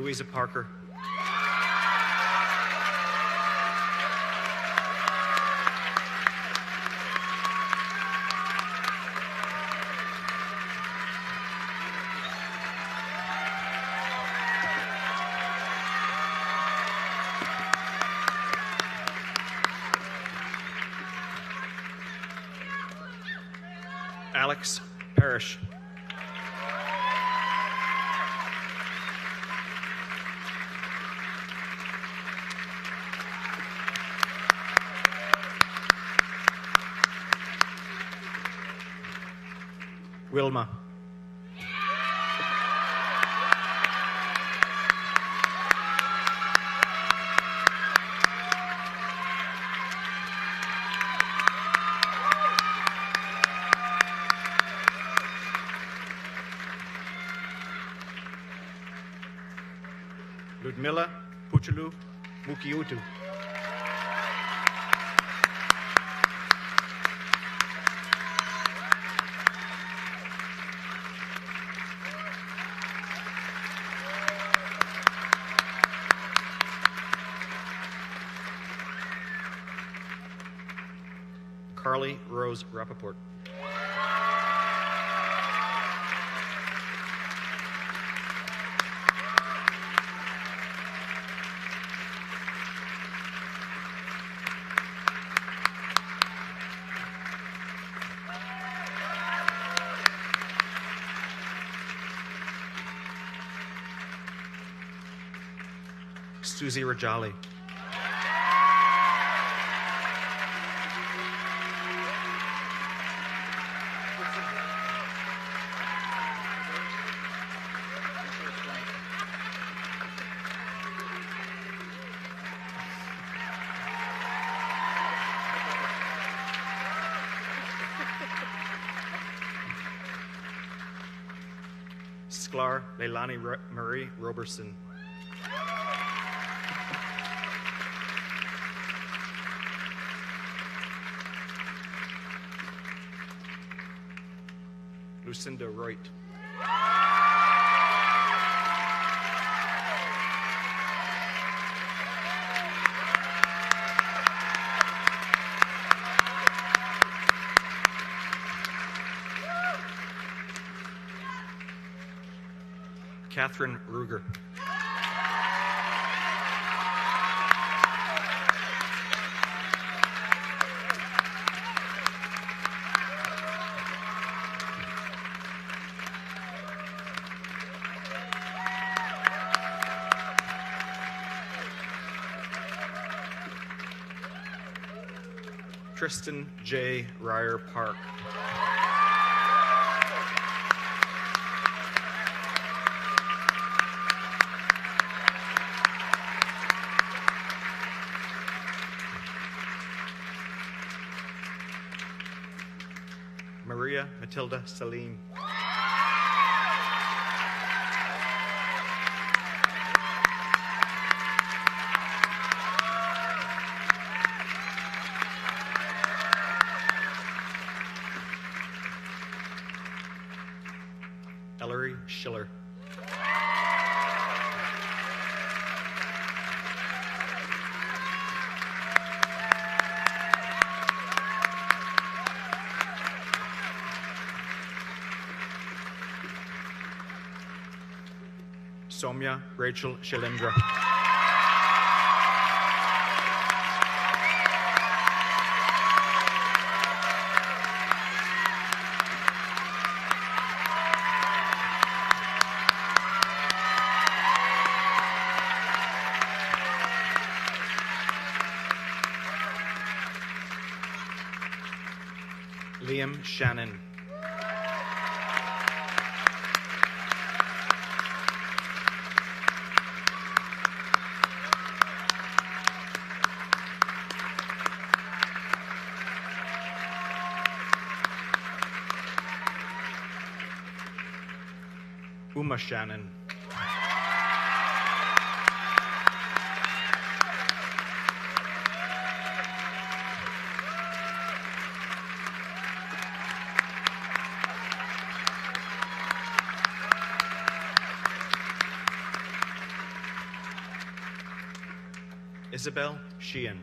Louisa Parker. Alex Parrish. Wilma. Ludmila Puchulu Mukiutu. Carly Rose Rappaport. Susie Rajali. Sklar Leilani Marie Roberson. Lucinda Reut. Catherine Ruger. Tristan J. Ryer Park. Maria Matilda Salim. Ellery Schiller. Somya Rachel Shilindra. Liam Shannon. Uma Shannon. Isabel Sheehan.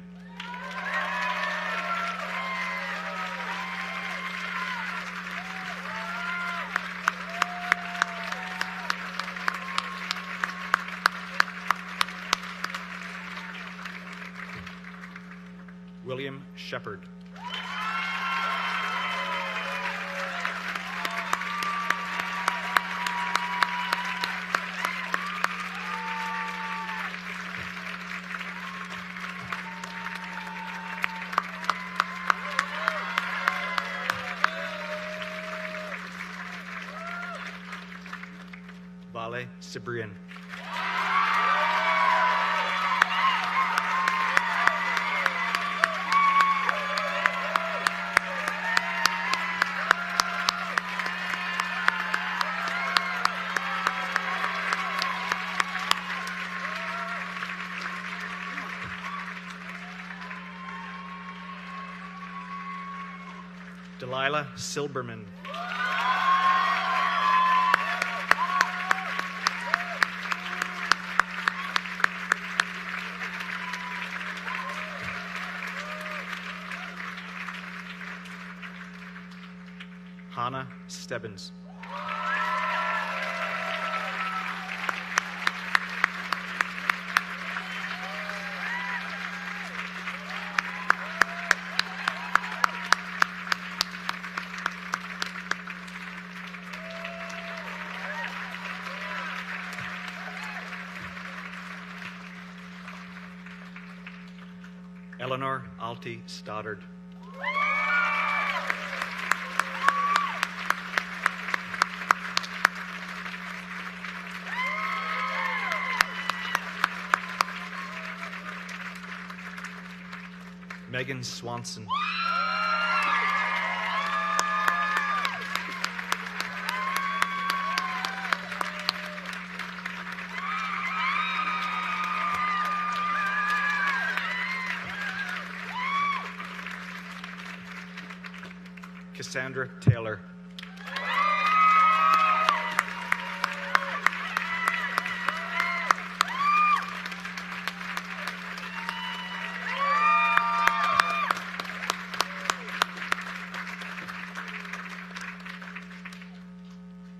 William Shepard. Vale Cibrian. Delilah Silberman. Hannah Stebbins. Eleanor Alti Stoddard. Megan Swanson. Cassandra Taylor.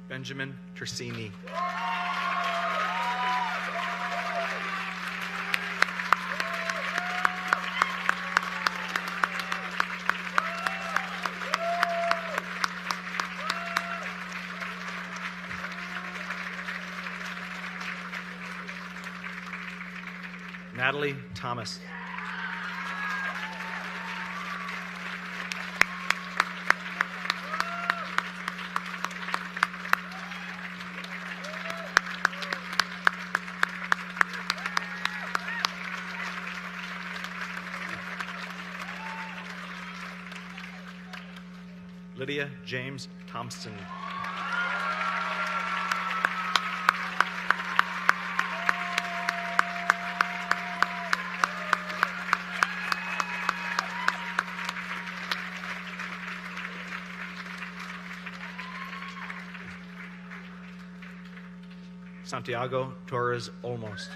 Benjamin Tersini. Natalie Thomas. Lydia James Thompson. Santiago Torres Olmos.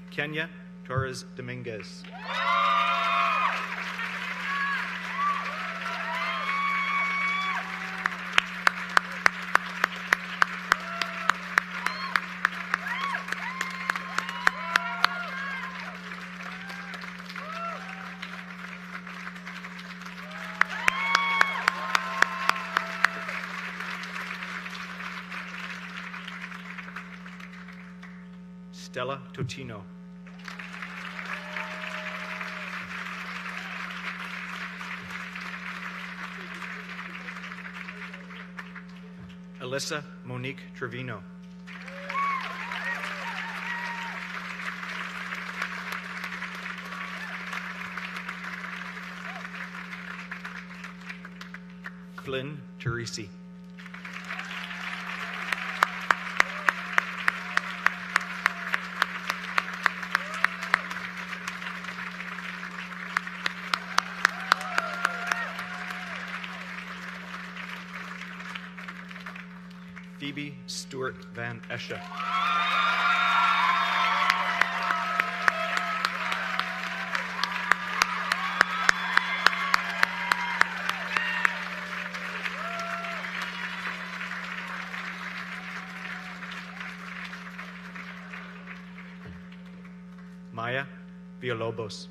Kenya Torres Dominguez. Stella Totino. Alyssa Monique Trevino. Flynn Teresi. Phoebe Stewart Van Esche. Maya Villalobos.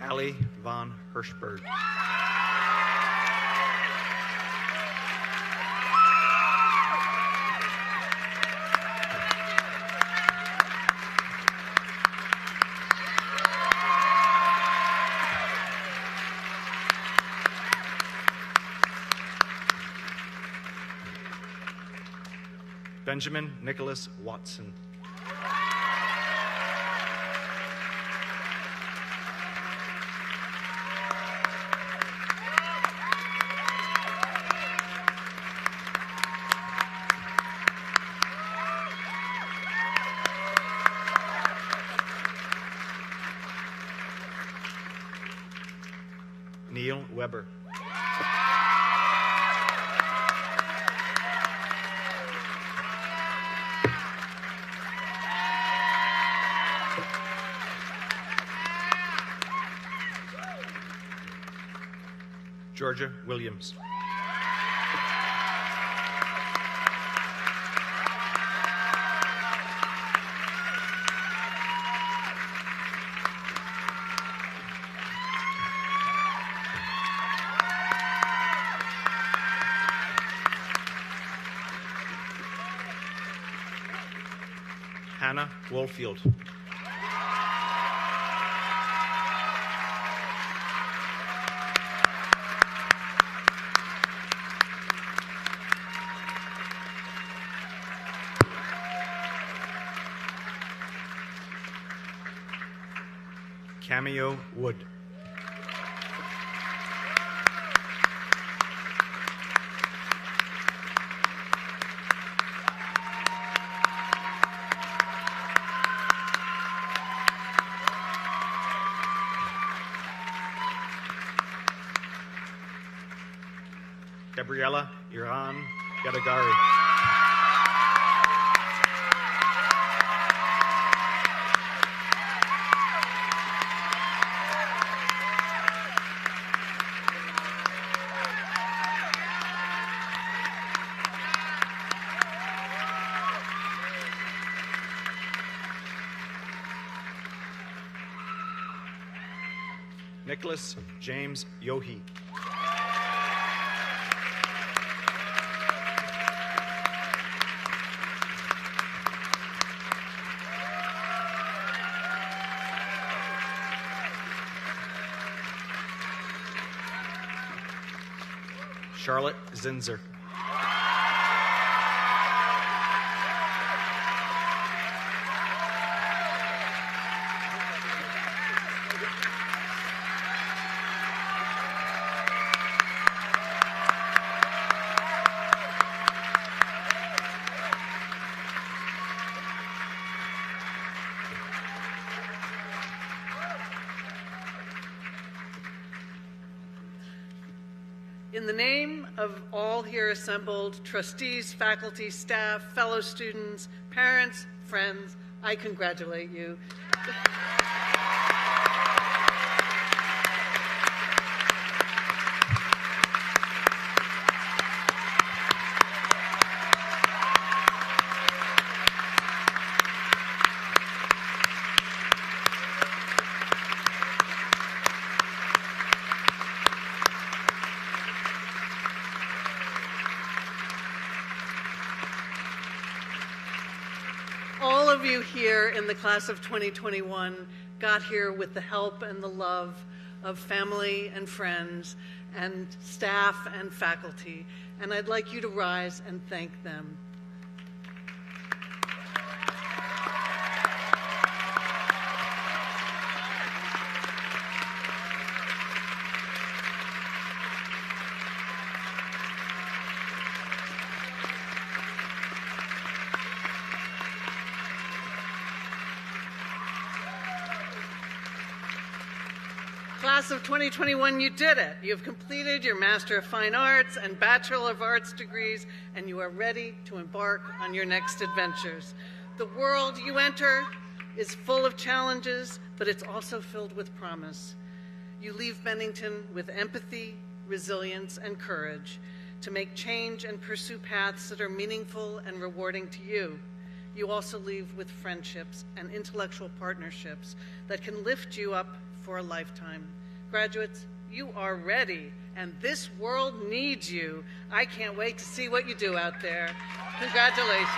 Ali von Hirschberg. Benjamin Nicholas Watson. Neil Weber. Georgia Williams. Hannah Wolfield. Cameo Wood. Gabriella Iran Yadagari. Nicholas James Yohe. Charlotte Zinzer. In the name of all here assembled, trustees, faculty, staff, fellow students, parents, friends, I congratulate you. All of you here in the class of 2021 got here with the help and the love of family and friends and staff and faculty, and I'd like you to rise and thank them. Class of 2021, you did it. You have completed your Master of Fine Arts and Bachelor of Arts degrees, and you are ready to embark on your next adventures. The world you enter is full of challenges, but it's also filled with promise. You leave Bennington with empathy, resilience, and courage to make change and pursue paths that are meaningful and rewarding to you. You also leave with friendships and intellectual partnerships that can lift you up for a lifetime. Graduates, you are ready, and this world needs you. I can't wait to see what you do out there. Congratulations.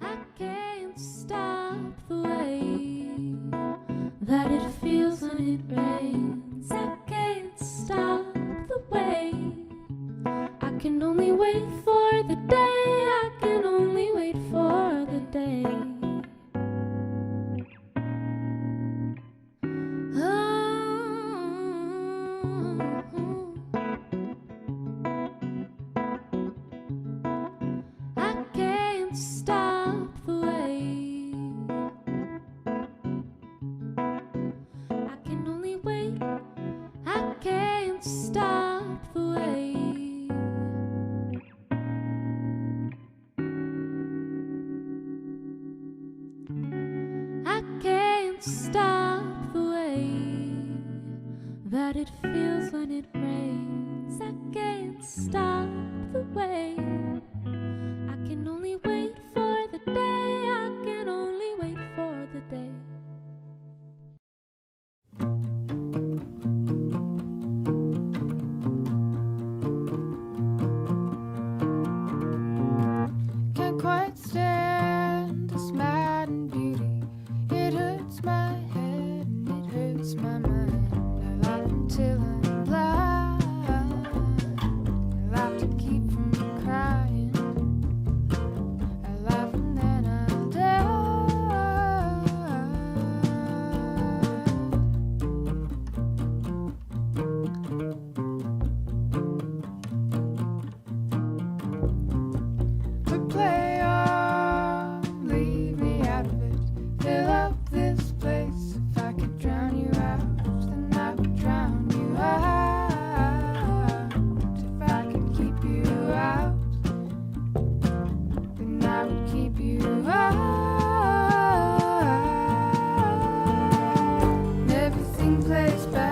I can't stop the way that it feels when it rains. I can't stop the way. I can only wait for the day. I can only wait for the day. I can't stop the way. I can only wait. I can't stop. that it feels when it rains. I can't stop the way. I can only wait for the day. I can only wait for the day. Can't quite stand this maddened beauty. It hurts my head and it hurts my mind. I laugh until I'm blind. I laugh to keep from crying. I laugh and then I'll But play on, leave me out of it. Fill up this place. If I could drown you out, then I would drown you out. If I could keep you out, then I would keep you out. Everything plays back.